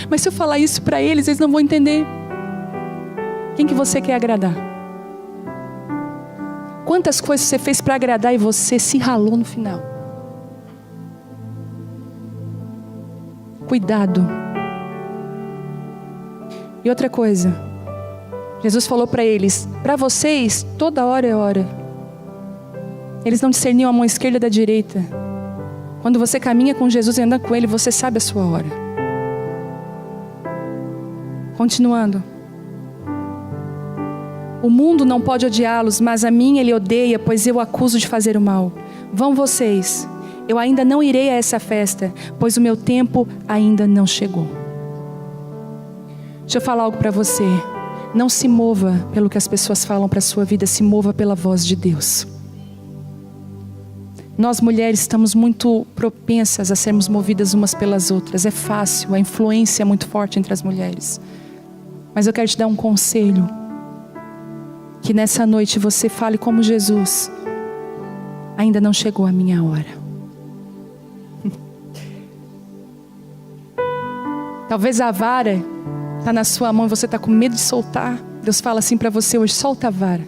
Mas se eu falar isso para eles, eles não vão entender. Quem que você quer agradar? Quantas coisas você fez para agradar e você se ralou no final? Cuidado. E outra coisa, Jesus falou para eles: para vocês, toda hora é hora. Eles não discerniam a mão esquerda da direita. Quando você caminha com Jesus e anda com Ele, você sabe a sua hora. Continuando. O mundo não pode odiá-los, mas a mim ele odeia, pois eu o acuso de fazer o mal. Vão vocês. Eu ainda não irei a essa festa, pois o meu tempo ainda não chegou. Deixa eu falar algo para você. Não se mova pelo que as pessoas falam para a sua vida, se mova pela voz de Deus. Nós mulheres estamos muito propensas a sermos movidas umas pelas outras. É fácil, a influência é muito forte entre as mulheres. Mas eu quero te dar um conselho. Que nessa noite você fale como Jesus: ainda não chegou a minha hora. Talvez a vara está na sua mão e você está com medo de soltar. Deus fala assim para você hoje: solta a vara.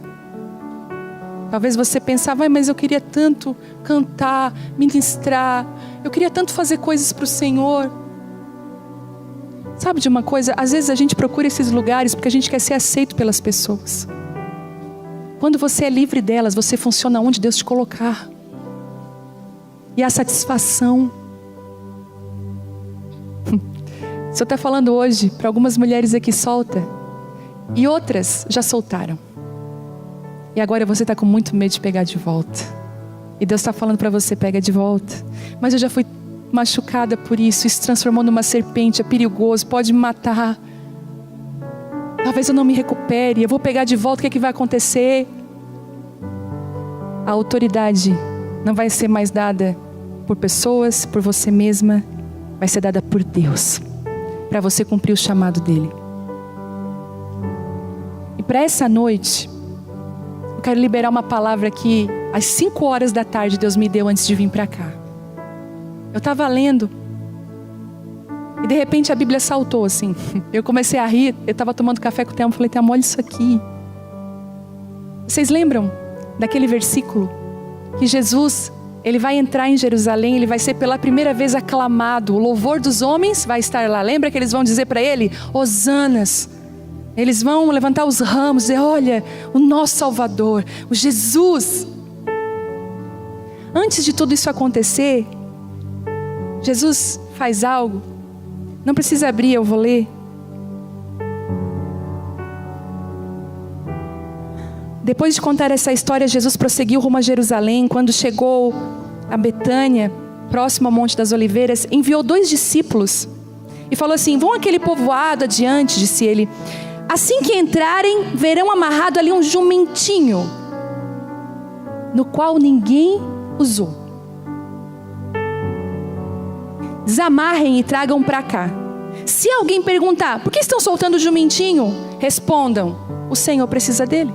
Talvez você pensava: mas eu queria tanto cantar, ministrar, eu queria tanto fazer coisas para o Senhor. Sabe de uma coisa? Às vezes a gente procura esses lugares porque a gente quer ser aceito pelas pessoas. Quando você é livre delas, você funciona onde Deus te colocar. E a satisfação. Se eu estou falando hoje para algumas mulheres aqui, solta. E outras já soltaram. E agora você está com muito medo de pegar de volta. E Deus está falando para você: pega de volta. Mas eu já fui machucada por isso. Isso se transformou numa serpente, é perigoso, pode me matar. Talvez eu não me recupere, eu vou pegar de volta, o que é que vai acontecer? A autoridade não vai ser mais dada por pessoas, por você mesma. Vai ser dada por Deus, para você cumprir o chamado dEle. E para essa noite, eu quero liberar uma palavra que às 5 horas da tarde Deus me deu antes de vir para cá. Eu estava lendo e de repente a Bíblia saltou assim. Eu comecei a rir, eu estava tomando café com o Telmo, falei: Telmo, olha isso aqui. Vocês lembram daquele versículo que Jesus, ele vai entrar em Jerusalém, ele vai ser pela primeira vez aclamado, o louvor dos homens vai estar lá. Lembra que eles vão dizer para ele: hosanas. Eles vão levantar os ramos e dizer: olha, o nosso Salvador, o Jesus. Antes de tudo isso acontecer, Jesus faz algo. Não precisa abrir, eu vou ler. Depois de contar essa história, Jesus prosseguiu rumo a Jerusalém. Quando chegou a Betânia, próximo ao Monte das Oliveiras, enviou 2 discípulos e falou assim: vão àquele povoado adiante, disse ele. Assim que entrarem, verão amarrado ali um jumentinho, no qual ninguém usou. Desamarrem e tragam para cá. Se alguém perguntar: por que estão soltando o jumentinho? Respondam: o Senhor precisa dele.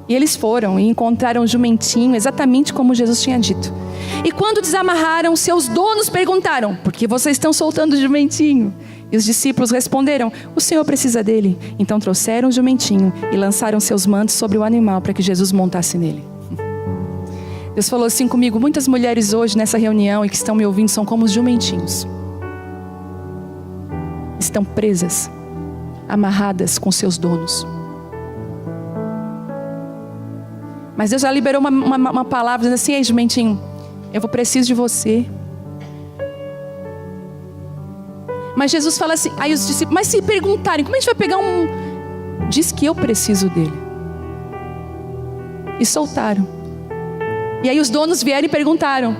E eles foram e encontraram o jumentinho exatamente como Jesus tinha dito. E quando desamarraram, seus donos perguntaram: por que vocês estão soltando o jumentinho? E os discípulos responderam: o Senhor precisa dele. Então trouxeram o jumentinho e lançaram seus mantos sobre o animal para que Jesus montasse nele. Deus falou assim comigo: muitas mulheres hoje nessa reunião e que estão me ouvindo são como os jumentinhos. Estão presas, amarradas com seus donos. Mas Deus já liberou uma palavra dizendo assim: ei, jumentinho, eu preciso de você. Mas Jesus fala assim, aí os discípulos: mas se perguntarem, como a gente vai pegar um... Diz que eu preciso dele. E soltaram. E aí os donos vieram e perguntaram: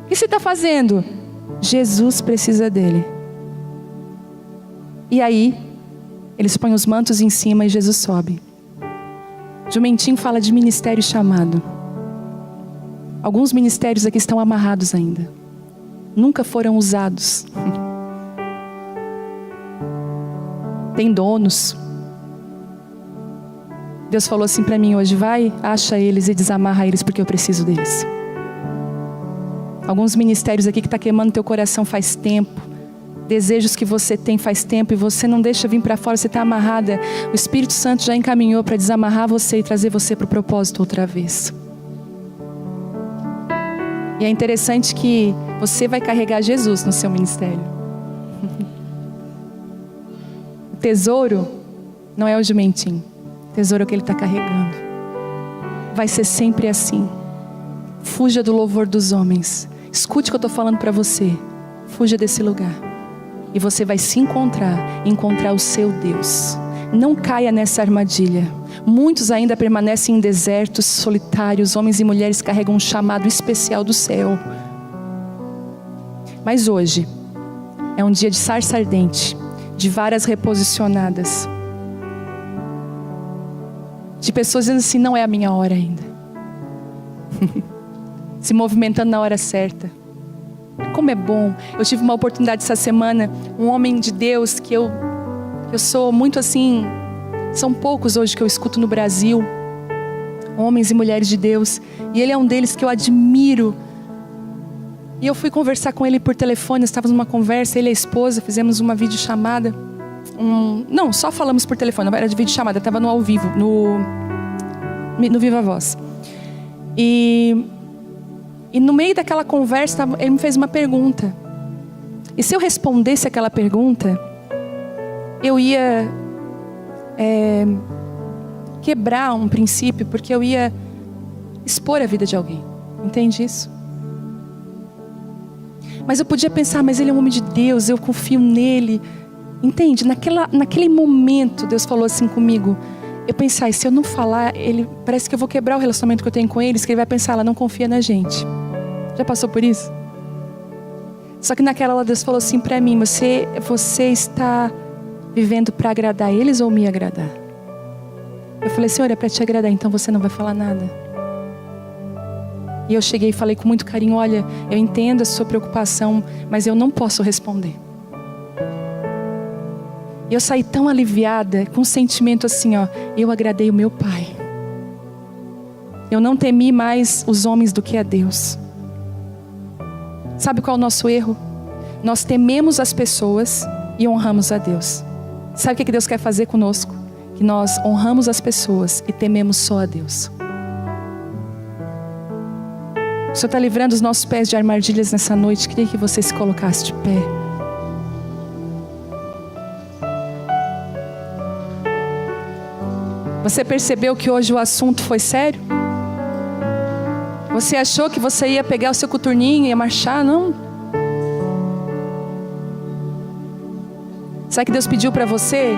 o que você está fazendo? Jesus precisa dele. E aí eles põem os mantos em cima e Jesus sobe. Jumentinho fala de ministério chamado. Alguns ministérios aqui estão amarrados ainda. Nunca foram usados. Tem donos. Deus falou assim para mim hoje: vai, acha eles e desamarra eles, porque eu preciso deles. Alguns ministérios aqui que está queimando teu coração faz tempo. desejos que você tem faz tempo e você não deixa vir para fora, você está amarrada. O Espírito Santo já encaminhou para desamarrar você e trazer você para o propósito outra vez. E é interessante que você vai carregar Jesus no seu ministério. O tesouro não é o jumentinho. O tesouro é o que ele está carregando. Vai ser sempre assim. Fuja do louvor dos homens. Escute o que eu estou falando para você. Fuja desse lugar. E você vai se encontrar o seu Deus. Não caia nessa armadilha. Muitos ainda permanecem em desertos solitários. Homens e mulheres carregam um chamado especial do céu. Mas hoje é um dia de sarça ardente, de varas reposicionadas, de pessoas dizendo assim, não é a minha hora ainda. Se movimentando na hora certa. Como é bom. Eu tive uma oportunidade essa semana, um homem de Deus que eu sou muito assim, são poucos hoje que eu escuto no Brasil, homens e mulheres de Deus, e ele é um deles que eu admiro. E eu fui conversar com ele por telefone, estávamos numa conversa, ele e a esposa, fizemos uma videochamada. Não, só falamos por telefone, não era de videochamada, estava no ao vivo, no Viva Voz. E no meio daquela conversa, ele me fez uma pergunta. E se eu respondesse aquela pergunta, eu ia quebrar um princípio, porque eu ia expor a vida de alguém. Entende isso? Mas eu podia pensar, mas ele é um homem de Deus, eu confio nele. Entende? Naquele momento, Deus falou assim comigo. Eu pensei, se eu não falar, parece que eu vou quebrar o relacionamento que eu tenho com eles, que ele vai pensar, ela não confia na gente. Já passou por isso? Só que naquela hora Deus falou assim pra mim, você está vivendo para agradar eles ou me agradar? Eu falei, Senhor, é para te agradar, então você não vai falar nada. E eu cheguei e falei com muito carinho, olha, eu entendo a sua preocupação, mas eu não posso responder. E eu saí tão aliviada, com um sentimento assim, ó, eu agradei o meu Pai. Eu não temi mais os homens do que a Deus. Sabe qual é o nosso erro? Nós tememos as pessoas e honramos a Deus. Sabe o que Deus quer fazer conosco? Que nós honramos as pessoas e tememos só a Deus. O Senhor está livrando os nossos pés de armadilhas nessa noite. Queria que você se colocasse de pé. Você percebeu que hoje o assunto foi sério? Você achou que você ia pegar o seu coturninho e ia marchar? Não. Sabe o que Deus pediu para você?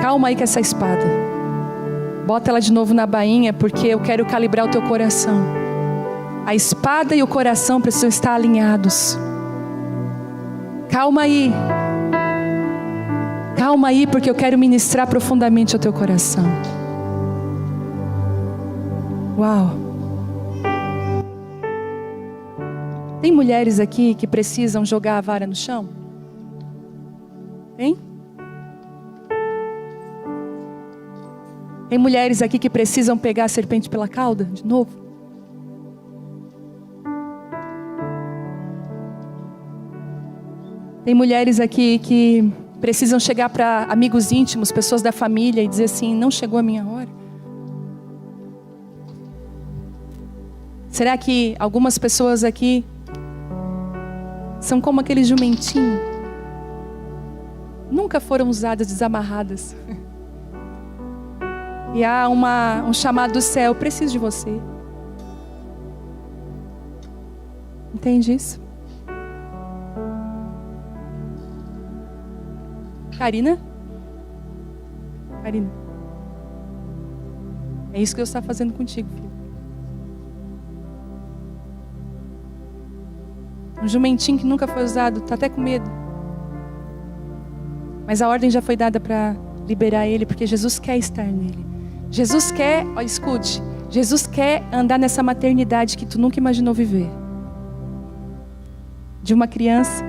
Calma aí com essa espada. Bota ela de novo na bainha, porque eu quero calibrar o teu coração. A espada e o coração precisam estar alinhados. Calma aí. Calma aí, porque eu quero ministrar profundamente ao teu coração. Uau. Tem mulheres aqui que precisam jogar a vara no chão? Tem? Tem mulheres aqui que precisam pegar a serpente pela cauda, de novo? Tem mulheres aqui que precisam chegar para amigos íntimos, pessoas da família e dizer assim, não chegou a minha hora? Será que algumas pessoas aqui são como aquele jumentinho? Nunca foram usadas, desamarradas. E há um chamado do céu, preciso de você. Entende isso? Karina? Karina. É isso que Deus está fazendo contigo, filho. Um jumentinho que nunca foi usado, está até com medo. Mas a ordem já foi dada para liberar ele, porque Jesus quer estar nele. Jesus quer, ó, escute, Jesus quer andar nessa maternidade que tu nunca imaginou viver. De uma criança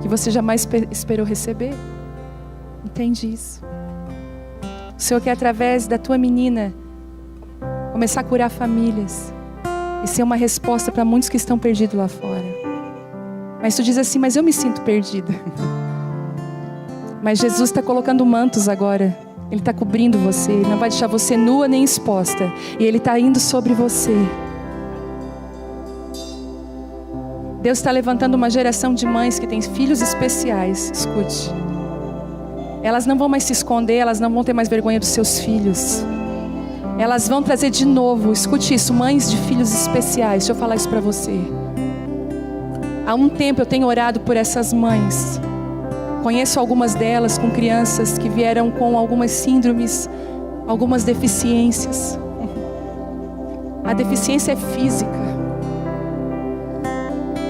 que você jamais esperou receber. Entende isso? O Senhor quer, através da tua menina, começar a curar famílias e ser uma resposta para muitos que estão perdidos lá fora. Mas tu diz assim, mas eu me sinto perdida. Mas Jesus está colocando mantos agora. Ele está cobrindo você. Ele não vai deixar você nua nem exposta. E Ele está indo sobre você. Deus está levantando uma geração de mães que têm filhos especiais. Escute. Elas não vão mais se esconder. Elas não vão ter mais vergonha dos seus filhos. Elas vão trazer de novo. Escute isso. Mães de filhos especiais. Deixa eu falar isso para você. Há um tempo eu tenho orado por essas mães. Conheço algumas delas com crianças que vieram com algumas síndromes, algumas deficiências. A deficiência é física.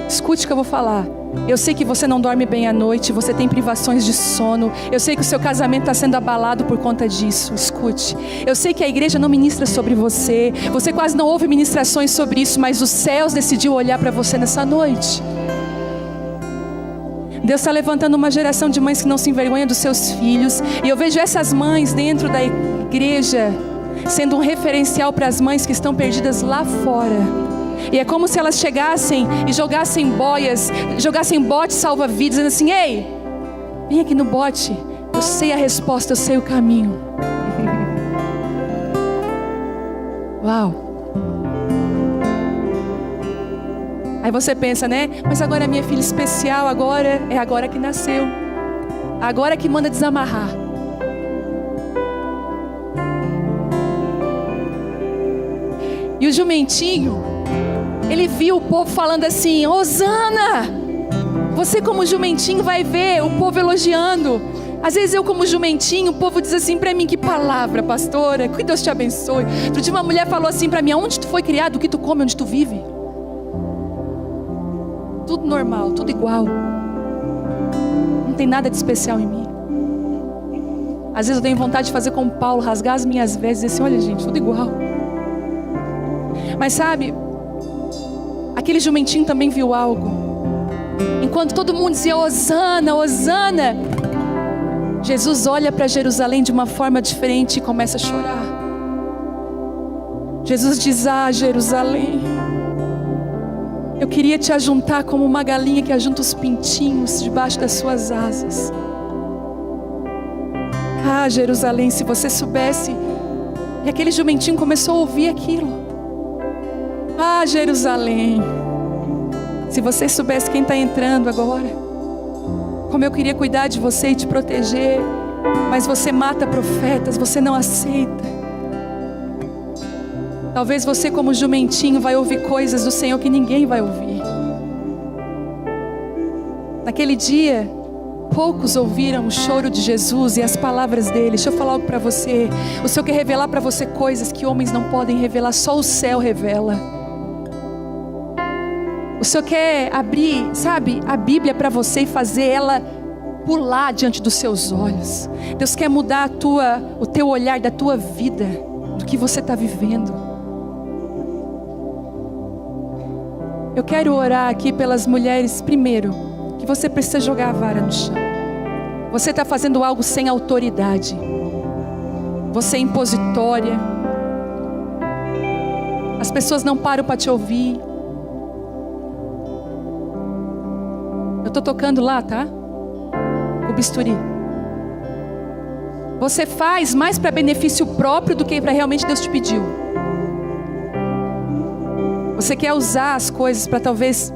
Escute o que eu vou falar. Eu sei que você não dorme bem à noite, você tem privações de sono. Eu sei que o seu casamento está sendo abalado por conta disso. Escute. Eu sei que a igreja não ministra sobre você. Você quase não ouve ministrações sobre isso, mas os céus decidiu olhar para você nessa noite. Deus está levantando uma geração de mães que não se envergonham dos seus filhos. E eu vejo essas mães dentro da igreja sendo um referencial para as mães que estão perdidas lá fora. E é como se elas chegassem e jogassem boias, jogassem botes salva-vidas, dizendo assim: ei, vem aqui no bote, eu sei a resposta, eu sei o caminho. Uau. Aí você pensa, né? Mas agora a minha filha especial, agora que nasceu. Agora que manda desamarrar. E o jumentinho, ele viu o povo falando assim: Hosana! Você como jumentinho vai ver o povo elogiando. Às vezes eu como jumentinho, o povo diz assim para mim: que palavra, pastora, que Deus te abençoe. Outro dia uma mulher falou assim para mim: aonde tu foi criado, o que tu come, onde tu vive? Tudo normal, tudo igual. Não tem nada de especial em mim. Às vezes eu tenho vontade de fazer como Paulo, rasgar as minhas vestes e dizer assim: olha gente, tudo igual. Mas sabe, aquele jumentinho também viu algo. Enquanto todo mundo dizia Hosana, Hosana, Jesus olha para Jerusalém de uma forma diferente e começa a chorar. Jesus diz: ah, Jerusalém, eu queria te ajuntar como uma galinha que ajunta os pintinhos debaixo das suas asas. Ah, Jerusalém, se você soubesse. E aquele jumentinho começou a ouvir aquilo. Ah, Jerusalém, se você soubesse quem está entrando agora, como eu queria cuidar de você e te proteger, mas você mata profetas, você não aceita. Talvez você como jumentinho vai ouvir coisas do Senhor que ninguém vai ouvir. Naquele dia, poucos ouviram o choro de Jesus e as palavras dele. Deixa eu falar algo para você. O Senhor quer revelar para você coisas que homens não podem revelar, só o céu revela. O Senhor quer abrir, sabe, a Bíblia para você e fazer ela pular diante dos seus olhos. Deus quer mudar o teu olhar da tua vida, do que você está vivendo. Eu quero orar aqui pelas mulheres. Primeiro, que você precisa jogar a vara no chão. Você está fazendo algo sem autoridade. Você é impositória. As pessoas não param para te ouvir. Eu estou tocando lá, tá? O bisturi. Você faz mais para benefício próprio do que para realmente Deus te pediu. Você quer usar as coisas para talvez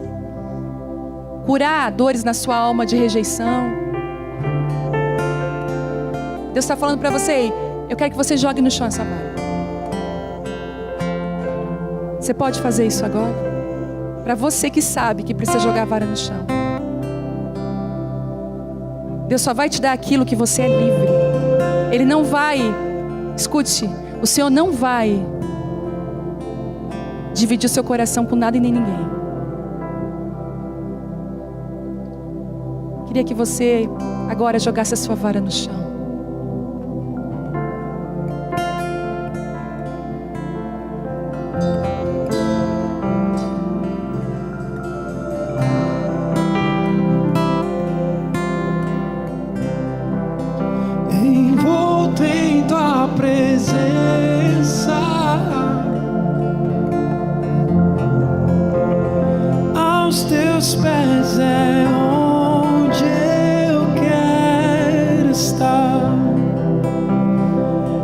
curar dores na sua alma de rejeição. Deus está falando para você: eu quero que você jogue no chão essa vara. Você pode fazer isso agora? Para você que sabe que precisa jogar a vara no chão. Deus só vai te dar aquilo que você é livre. Ele não vai, escute, o Senhor não vai dividir o seu coração com nada e nem ninguém. Queria que você agora jogasse a sua vara no chão. Envolto em tua presença, aos teus pés mas é onde eu quero estar.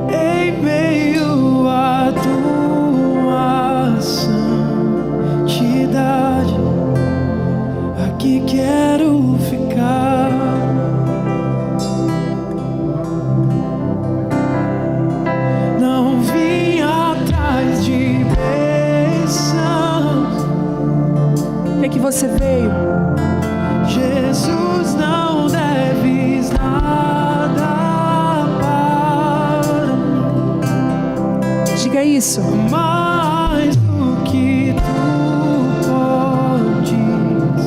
Em meio à tua santidade, aqui quero ficar. Não vim atrás de bênçãos. O que é que você veio? Jesus, não deves nada para mim, Diga isso. mais do que tu podes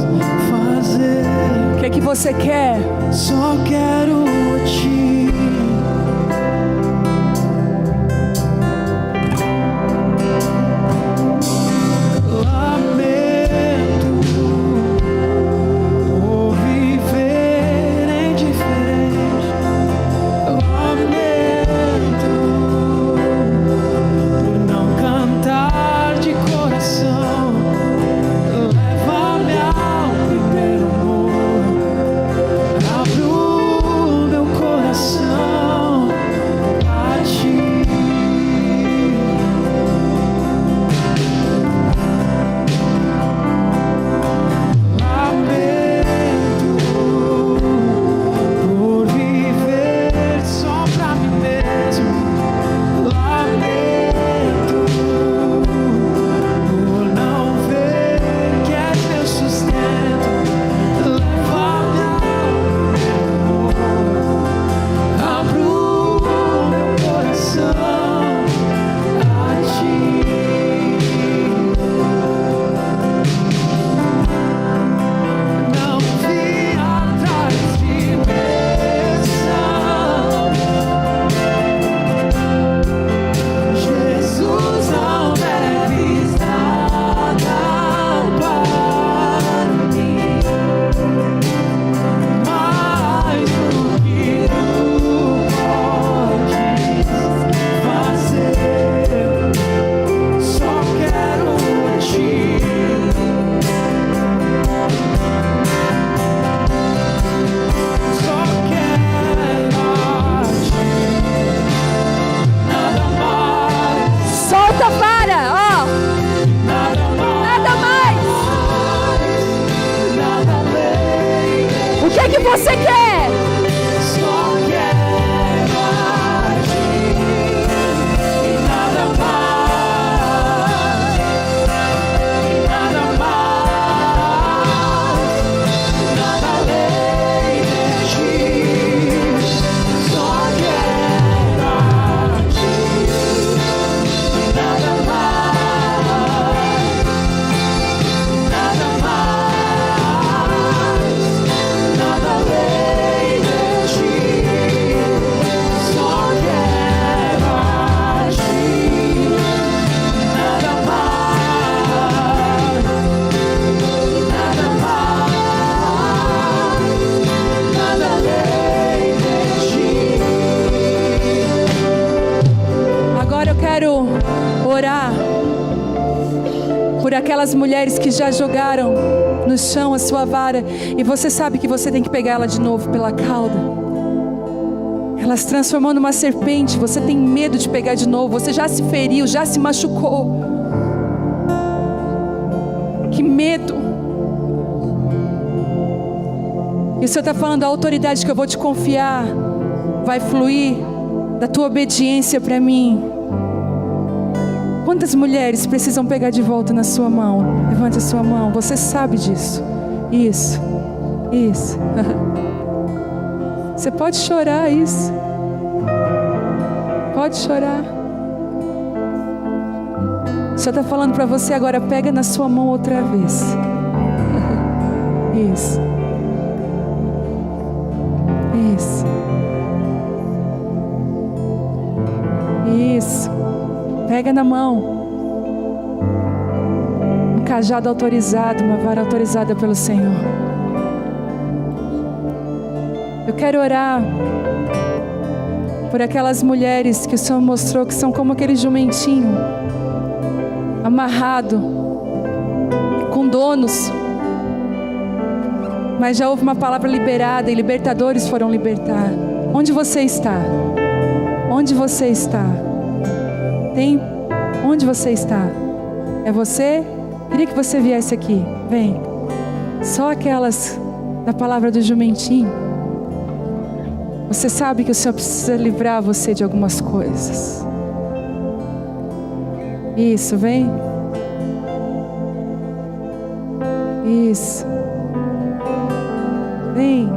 fazer. O que é que você quer? Só quero te lamento por viver em diferente. Lamento por não cantar de coração. Leva-me ao primeiro amor. Abro meu coração a ti. Lamento por viver só pra mim mesmo. Lamento por não ver que és meu sustento. Leva-me ao abro meu coração a ti. Não vim atrás de bênção. Jesus, não deves nada para mim, mais do que tu podes fazer. Só quero te Só quero a ti, nada mais, Solta a vara, ó. nada mais, Nada mais. nada além. O que é que você quer? Só quero a ti, e nada mais, nada além de ti. Só quero a ti, e nada mais, nada além de ti. Só quero a ti, nada mais, nada além de ti. Agora eu quero orar por aquelas mulheres que já jogaram no chão a sua vara e você sabe que você tem que pegar ela de novo pela cauda. Ela se transformou numa serpente, você tem medo de pegar de novo, você já se feriu, já se machucou. Que medo! E o Senhor está falando, a autoridade que eu vou te confiar vai fluir da tua obediência para mim. Quantas mulheres precisam pegar de volta na sua mão? Levante a sua mão, você sabe disso. Isso, isso. Você pode chorar isso. Pode chorar. O Senhor está falando para você agora, pega na sua mão outra vez. Isso. Isso. Isso. Pega na mão. Um cajado autorizado, uma vara autorizada pelo Senhor. Eu quero orar por aquelas mulheres que o Senhor mostrou que são como aquele jumentinho amarrado com donos. Mas já houve uma palavra liberada e libertadores foram libertar. Onde você está? Onde você está? Onde você está? É você? Queria que você viesse aqui. Vem. Só aquelas da palavra do jumentinho. Você sabe que o Senhor precisa livrar você de algumas coisas. Isso, vem. Isso. Vem.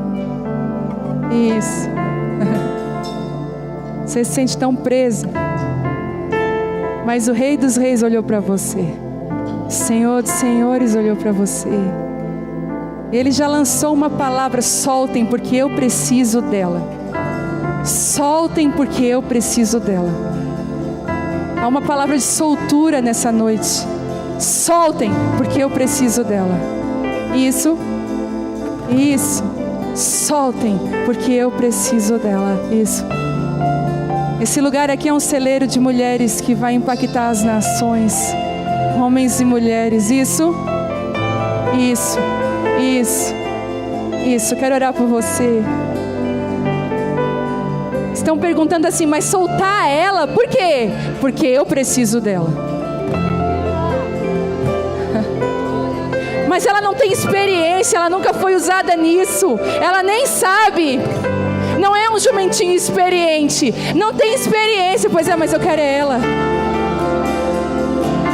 Isso. Você se sente tão presa. Mas o Rei dos Reis olhou para você. O Senhor dos Senhores olhou para você. Ele já lançou uma palavra: soltem porque eu preciso dela. Soltem porque eu preciso dela. Há uma palavra de soltura nessa noite. Soltem porque eu preciso dela. Isso. Isso. Soltem porque eu preciso dela. Isso. Esse lugar aqui é um celeiro de mulheres que vai impactar as nações. Homens e mulheres. Isso. Isso. Isso. Isso. Quero orar por você. Estão perguntando assim: mas soltar ela? Por quê? Porque eu preciso dela. Mas ela não tem experiência, ela nunca foi usada nisso. Ela nem sabe. Não é um jumentinho experiente. Não tem experiência. Pois é, mas eu quero ela.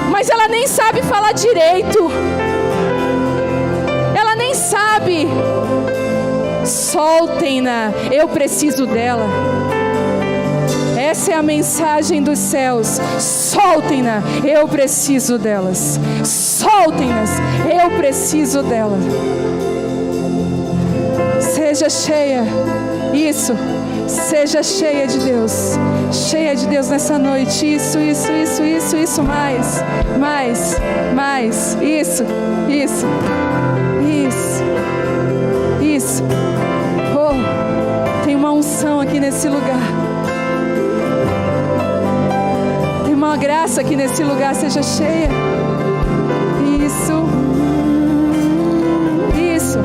Mas ela nem sabe falar direito. Ela nem sabe. Soltem-na. Eu preciso dela. Essa é a mensagem dos céus. Soltem-na. Eu preciso delas. Soltem-nas. Eu preciso delas. Seja cheia. Isso. Seja cheia de Deus. Cheia de Deus nessa noite. Isso, isso, isso, isso, isso. Mais. Mais. Mais. Isso. Isso. Isso. Isso. Oh, tem uma unção aqui nesse lugar. Tem uma graça aqui nesse lugar. Seja cheia. Isso. Isso.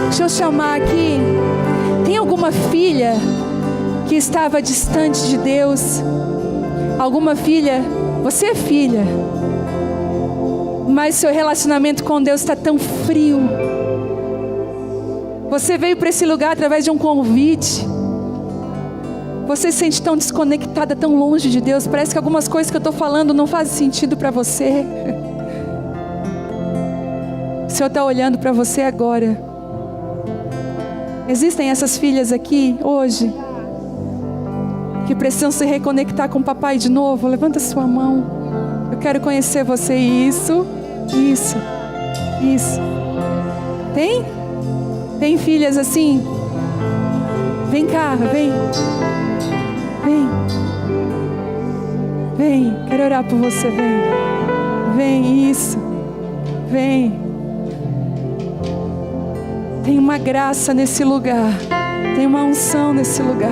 Deixa eu chamar aqui. Tem alguma filha que estava distante de Deus? Alguma filha? Você é filha, mas seu relacionamento com Deus está tão frio. Você veio para esse lugar através de um convite. Você se sente tão desconectada, tão longe de Deus. Parece que algumas coisas que eu estou falando não fazem sentido para você. O Senhor está olhando para você agora. Existem essas filhas aqui hoje que precisam se reconectar com o papai de novo. Levanta sua mão. Eu quero conhecer você. Isso. Isso. Isso. Tem? Tem filhas assim? Vem cá, vem. Vem. Vem. Quero orar por você, vem. Vem, isso. Vem. Tem uma graça nesse lugar. Tem uma unção nesse lugar.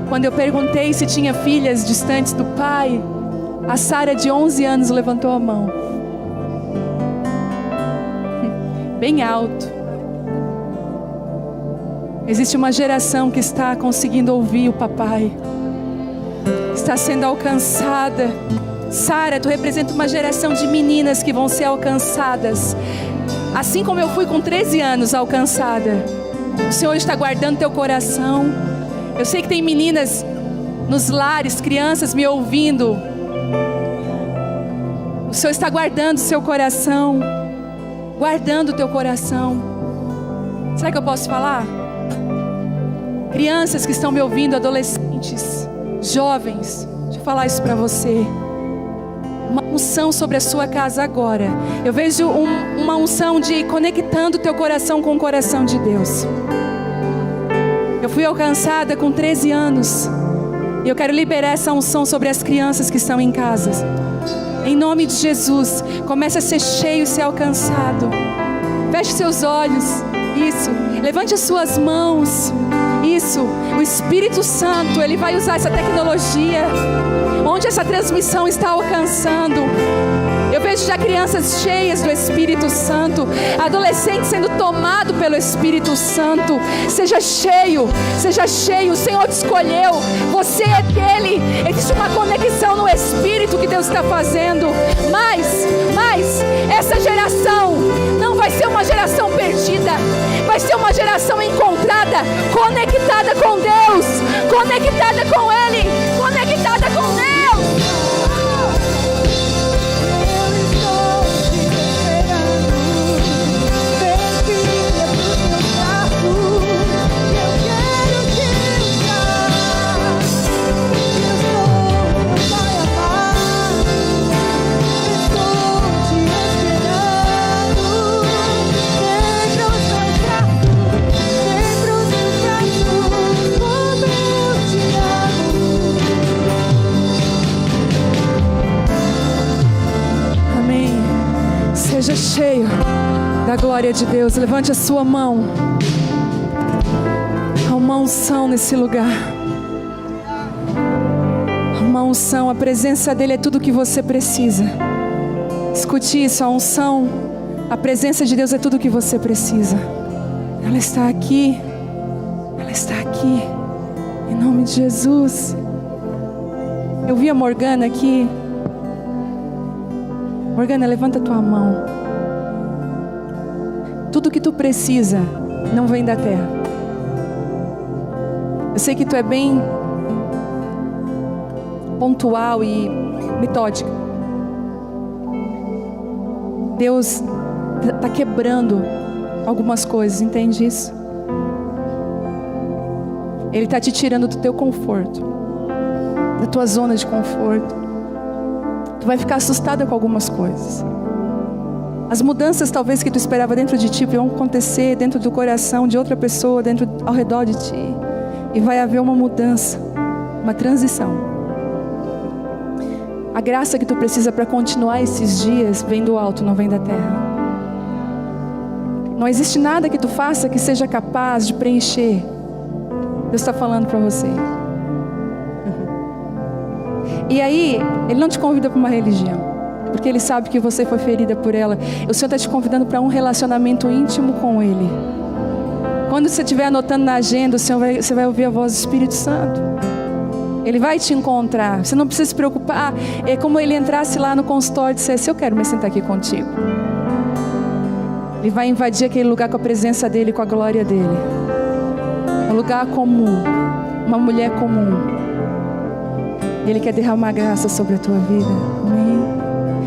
Quando eu perguntei se tinha filhas distantes do pai, a Sara de 11 anos levantou a mão. Bem alto. Existe uma geração que está conseguindo ouvir o papai. Está sendo alcançada. Sara, tu representa uma geração de meninas que vão ser alcançadas. Assim como eu fui com 13 anos alcançada. O Senhor está guardando teu coração. Eu sei que tem meninas nos lares, crianças me ouvindo. O Senhor está guardando o seu coração. Guardando o teu coração. Será que eu posso falar? Crianças que estão me ouvindo, adolescentes, jovens. Deixa eu falar isso para você. uma unção sobre a sua casa agora. Eu vejo uma unção de conectando o teu coração com o coração de Deus. Eu fui alcançada com 13 anos. E eu quero liberar essa unção sobre as crianças que estão em casa. Em nome de Jesus, comece a ser cheio e ser alcançado. Feche seus olhos. Isso. Levante as suas mãos. Isso. O Espírito Santo, Ele vai usar essa tecnologia. Onde essa transmissão está alcançando. Eu vejo já crianças cheias do Espírito Santo. Adolescentes sendo tomado pelo Espírito Santo. Seja cheio. Seja cheio. O Senhor te escolheu. Você é dele. Existe uma conexão no Espírito que Deus está fazendo. Mas essa geração não vai ser uma geração perdida. Vai ser uma geração encontrada, conectada com Deus, conectada com Ele, conectada com Deus. Seja cheio da glória de Deus. Levante a sua mão. Há uma unção nesse lugar. Há uma unção. A presença dele é tudo o que você precisa. Escute isso. A unção, a presença de Deus é tudo o que você precisa. Ela está aqui. Ela está aqui. Em nome de Jesus. Eu vi a Morgana aqui. Morgana, levanta a tua mão. Tudo que tu precisa não vem da terra. Eu sei que tu é bem pontual e metódica. Deus está quebrando algumas coisas, entende isso? Ele está te tirando do teu conforto, da tua zona de conforto. Tu vai ficar assustada com algumas coisas. As mudanças talvez que tu esperava dentro de ti vão acontecer dentro do coração de outra pessoa, ao redor de ti. E vai haver uma mudança, uma transição. A graça que tu precisa para continuar esses dias vem do alto, não vem da terra. Não existe nada que tu faça que seja capaz de preencher. Deus está falando para você. E aí, Ele não te convida para uma religião, porque Ele sabe que você foi ferida por ela. O Senhor está te convidando para um relacionamento íntimo com Ele. Quando você estiver anotando na agenda, você vai ouvir a voz do Espírito Santo. Ele vai te encontrar. Você não precisa se preocupar. É como Ele entrasse lá no consultório e dissesse: eu quero me sentar aqui contigo. Ele vai invadir aquele lugar com a presença dEle, com a glória dEle. Um lugar comum, uma mulher comum. Ele quer derramar graça sobre a tua vida. Amém.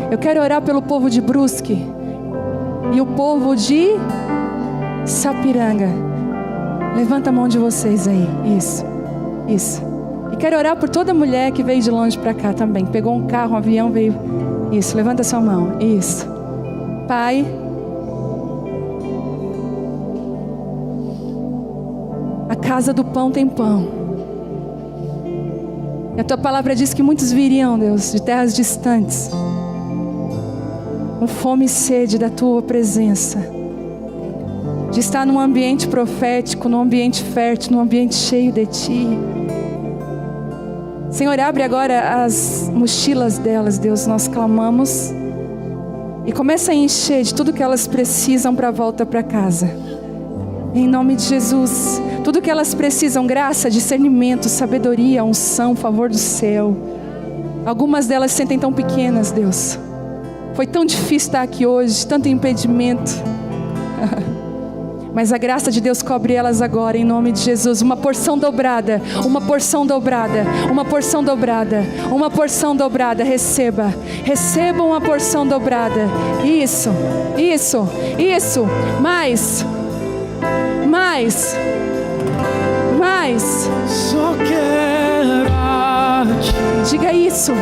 Eu quero orar pelo povo de Brusque e o povo de Sapiranga. Levanta a mão de vocês aí. Isso. E quero orar por toda mulher que veio de longe para cá também. Pegou um carro, um avião, veio. Isso. Levanta a sua mão. Isso. Pai, a casa do pão tem pão. A tua palavra diz que muitos viriam, Deus, de terras distantes, com fome e sede da tua presença, de estar num ambiente profético, num ambiente fértil, num ambiente cheio de ti. Senhor, abre agora as mochilas delas, Deus, nós clamamos, e começa a encher de tudo que elas precisam para a volta para casa. Em nome de Jesus, tudo que elas precisam, graça, discernimento, sabedoria, unção, favor do céu. Algumas delas se sentem tão pequenas, Deus. Foi tão difícil estar aqui hoje, tanto impedimento. Mas a graça de Deus cobre elas agora, em nome de Jesus. Uma porção dobrada, uma porção dobrada, uma porção dobrada, uma porção dobrada. Receba uma porção dobrada. Isso. Mais. Só quero a ti. Diga isso.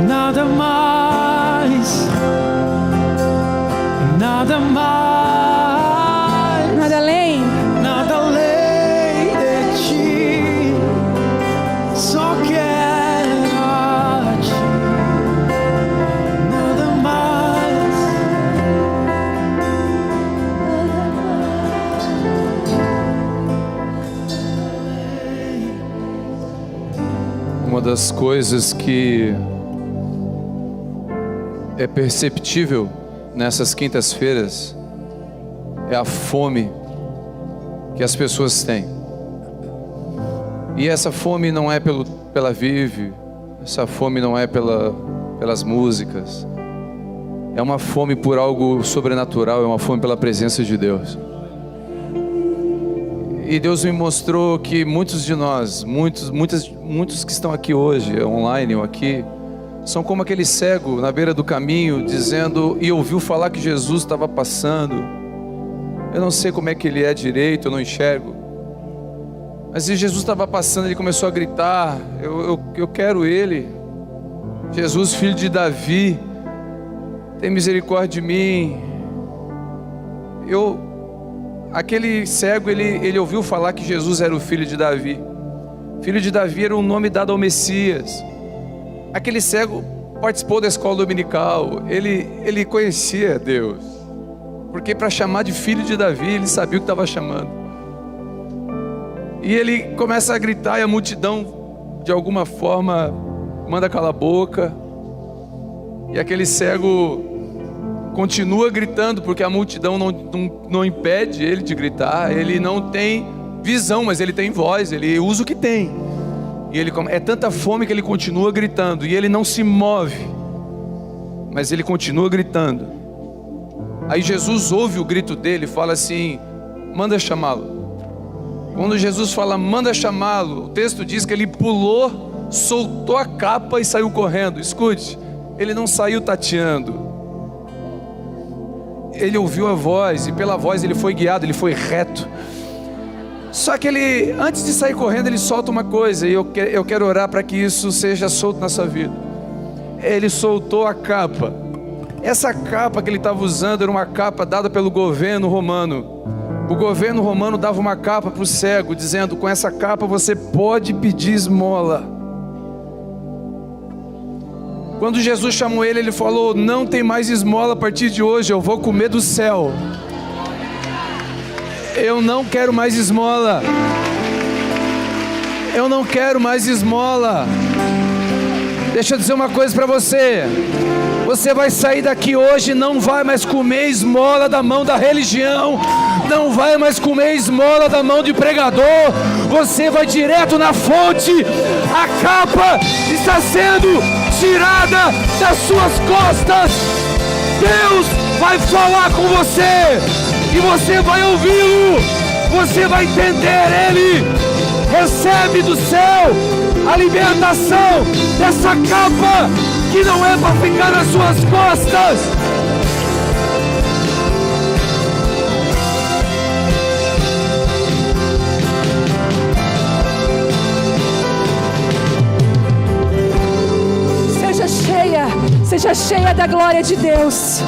Nada mais. mais, nada mais, nada além. nada além de ti. Só quero a ti, nada mais. Uma das coisas que é perceptível nessas quintas-feiras é a fome que as pessoas têm. E essa fome não é pela Vive, essa fome não é pelas músicas. É uma fome por algo sobrenatural, é uma fome pela presença de Deus. E Deus me mostrou que muitos de nós, muitos que estão aqui hoje, online ou aqui, são como aquele cego na beira do caminho, dizendo, e ouviu falar que Jesus estava passando. Eu não sei como é que ele é direito, eu não enxergo. Mas se Jesus estava passando, ele começou a gritar, eu quero ele. Jesus, filho de Davi, tem misericórdia de mim. Aquele cego, ele ouviu falar que Jesus era o filho de Davi. Filho de Davi era um nome dado ao Messias. Aquele cego participou da escola dominical, ele conhecia Deus, porque para chamar de filho de Davi, ele sabia o que estava chamando. E ele começa a gritar e a multidão, de alguma forma, manda calar a boca. E aquele cego continua gritando, porque a multidão não impede ele de gritar. Ele não tem visão, mas ele tem voz, ele usa o que tem. E é tanta fome que ele continua gritando. E ele não se move, mas ele continua gritando. Aí Jesus ouve o grito dele e fala assim, manda chamá-lo. Quando Jesus fala, manda chamá-lo, o texto diz que ele pulou, soltou a capa e saiu correndo. Escute, ele não saiu tateando. Ele ouviu a voz e pela voz ele foi guiado, ele foi reto. Só que ele, antes de sair correndo, ele solta uma coisa, e eu quero orar para que isso seja solto na sua vida. Ele soltou a capa. Essa capa que ele estava usando era uma capa dada pelo governo romano. O governo romano dava uma capa para o cego, dizendo, com essa capa você pode pedir esmola. Quando Jesus chamou ele, ele falou, não tem mais esmola a partir de hoje, eu vou comer do céu. Eu não quero mais esmola. Eu não quero mais esmola. Deixa eu dizer uma coisa para você. Você vai sair daqui hoje e não vai mais comer esmola da mão da religião. Não vai mais comer esmola da mão de pregador. Você vai direto na fonte. A capa está sendo tirada das suas costas. Deus vai falar com você. E você vai ouvi-lo, você vai entender Ele. Recebe do céu a libertação dessa capa que não é para ficar nas suas costas. Seja cheia da glória de Deus.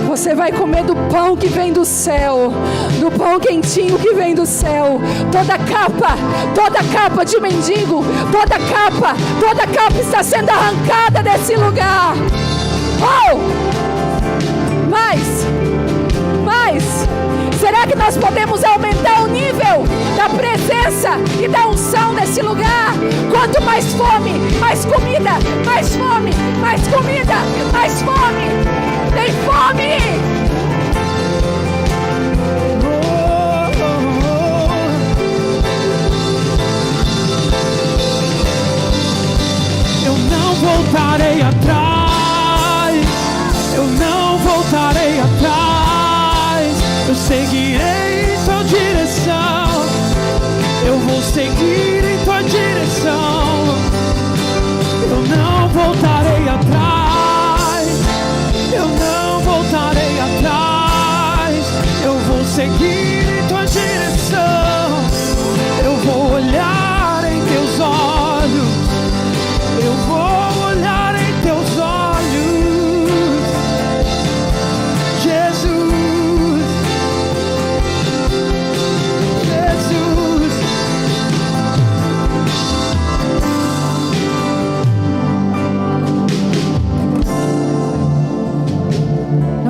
Você vai comer do pão que vem do céu, do pão quentinho que vem do céu. Toda capa de mendigo, toda capa está sendo arrancada desse lugar. Oh! Mais, será que nós podemos aumentar o nível da presença e da unção nesse lugar? Quanto mais fome, mais comida, mais fome, mais comida, mais fome. Tem fome! Eu não voltarei atrás. Eu não voltarei atrás. Eu seguirei em tua direção. Eu vou seguir em tua direção. Eu não voltarei atrás.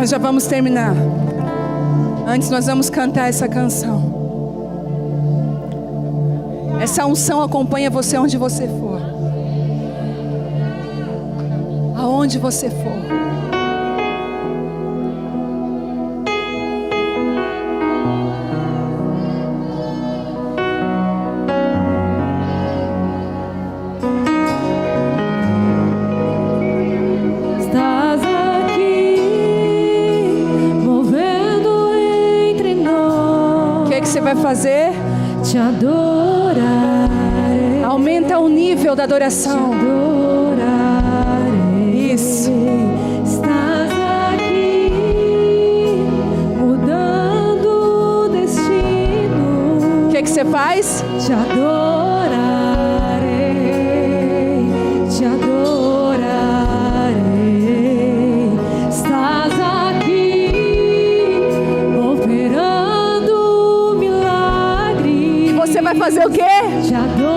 Nós já vamos terminar. Antes nós vamos cantar essa canção. Essa unção acompanha você onde você for. Aonde você for. Estás aqui, movendo entre nós. O que você vai fazer? Te adorarei. Aumenta o nível da adoração. Te adorarei. Isso. Estás aqui, mudando o destino. O que você faz? Te adorarei, te adorarei. Estás aqui, operando milagres. E você vai fazer o quê? Te adorarei,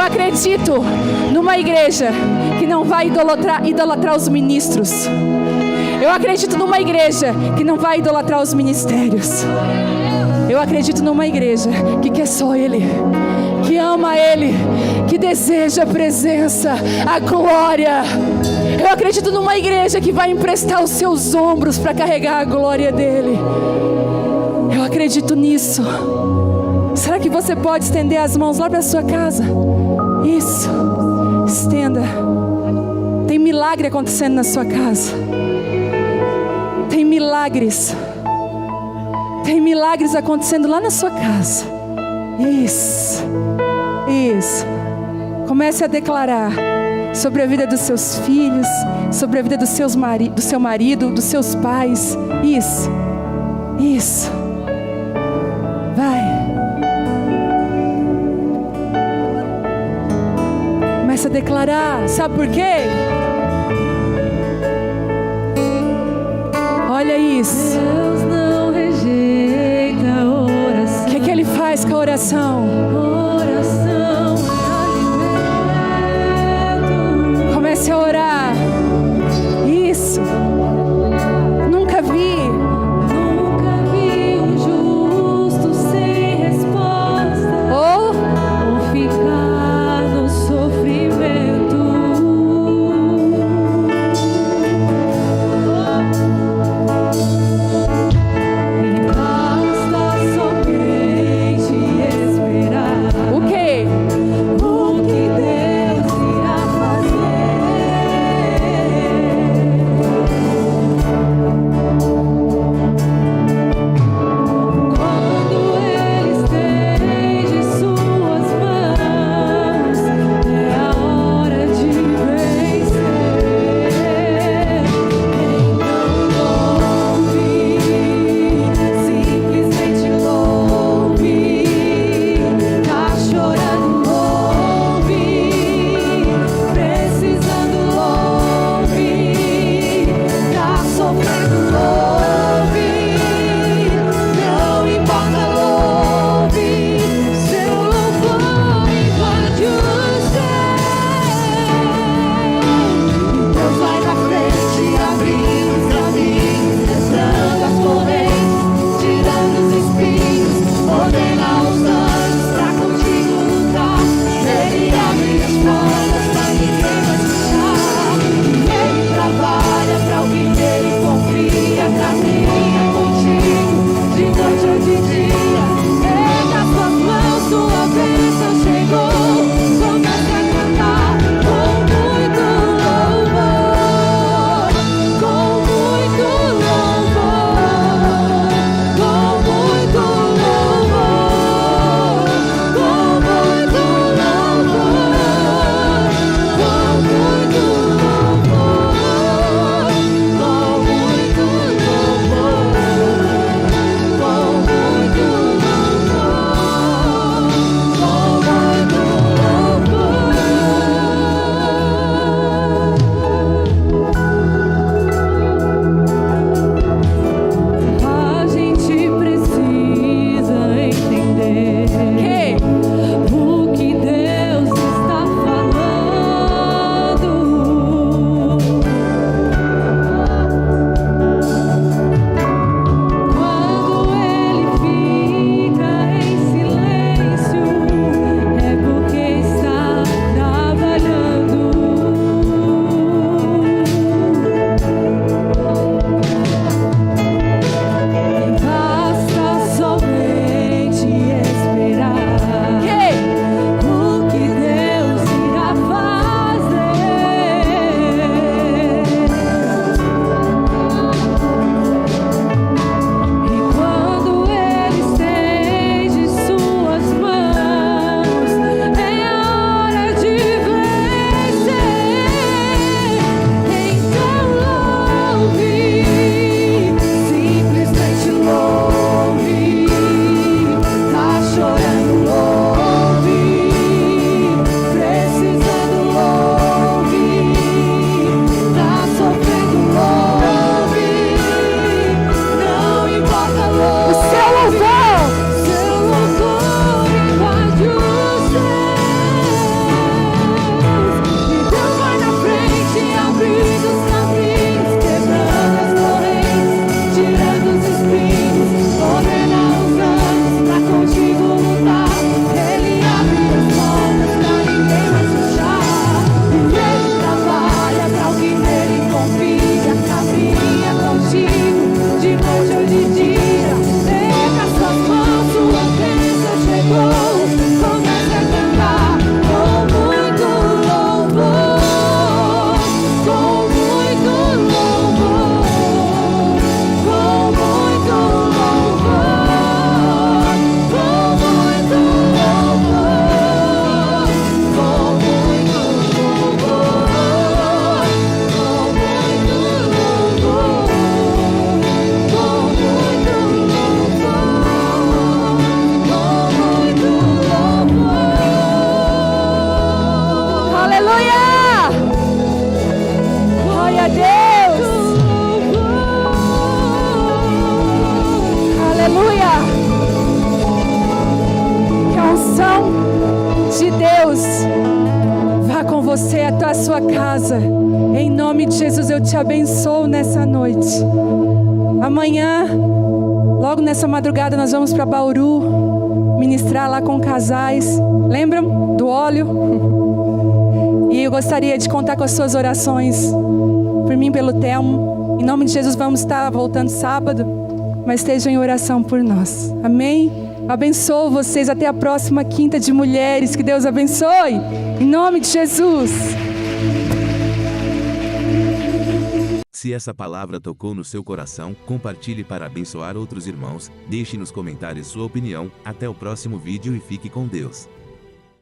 acredito numa igreja que não vai idolatrar os ministros. Eu acredito numa igreja que não vai idolatrar os ministérios. Eu acredito numa igreja que quer só Ele, que ama Ele, que deseja a presença, a glória. Eu acredito numa igreja que vai emprestar os seus ombros para carregar a glória dEle. Eu acredito nisso. Será que você pode estender as mãos lá para a sua casa? Isso, estenda. Tem milagre acontecendo na sua casa. Tem milagres. Tem milagres acontecendo lá na sua casa. Isso. Comece a declarar sobre a vida dos seus filhos, sobre a vida do seu marido, dos seus pais. Isso. Vai. Comece a declarar. Sabe por quê? Olha isso. Deus não rejeita a oração. O que Ele faz com a oração? Oração é alimento. Comece a orar. Isso. Nunca vi um justo sem resposta ou ficar no sofrimento. Basta somente esperar o quê? o que Deus irá fazer. de Deus vá com você até a sua casa. Em nome de Jesus, eu te abençoo nessa noite. Amanhã, logo nessa madrugada, nós vamos para Bauru ministrar lá com casais. Lembram do óleo? E eu gostaria de contar com as suas orações por mim, pelo Telmo. Em nome de Jesus, vamos estar voltando sábado, mas estejam em oração por nós. Amém? Abençoo vocês até a próxima quinta de mulheres. Que Deus abençoe. Em nome de Jesus. Se essa palavra tocou no seu coração, compartilhe para abençoar outros irmãos. Deixe nos comentários sua opinião. Até o próximo vídeo e fique com Deus.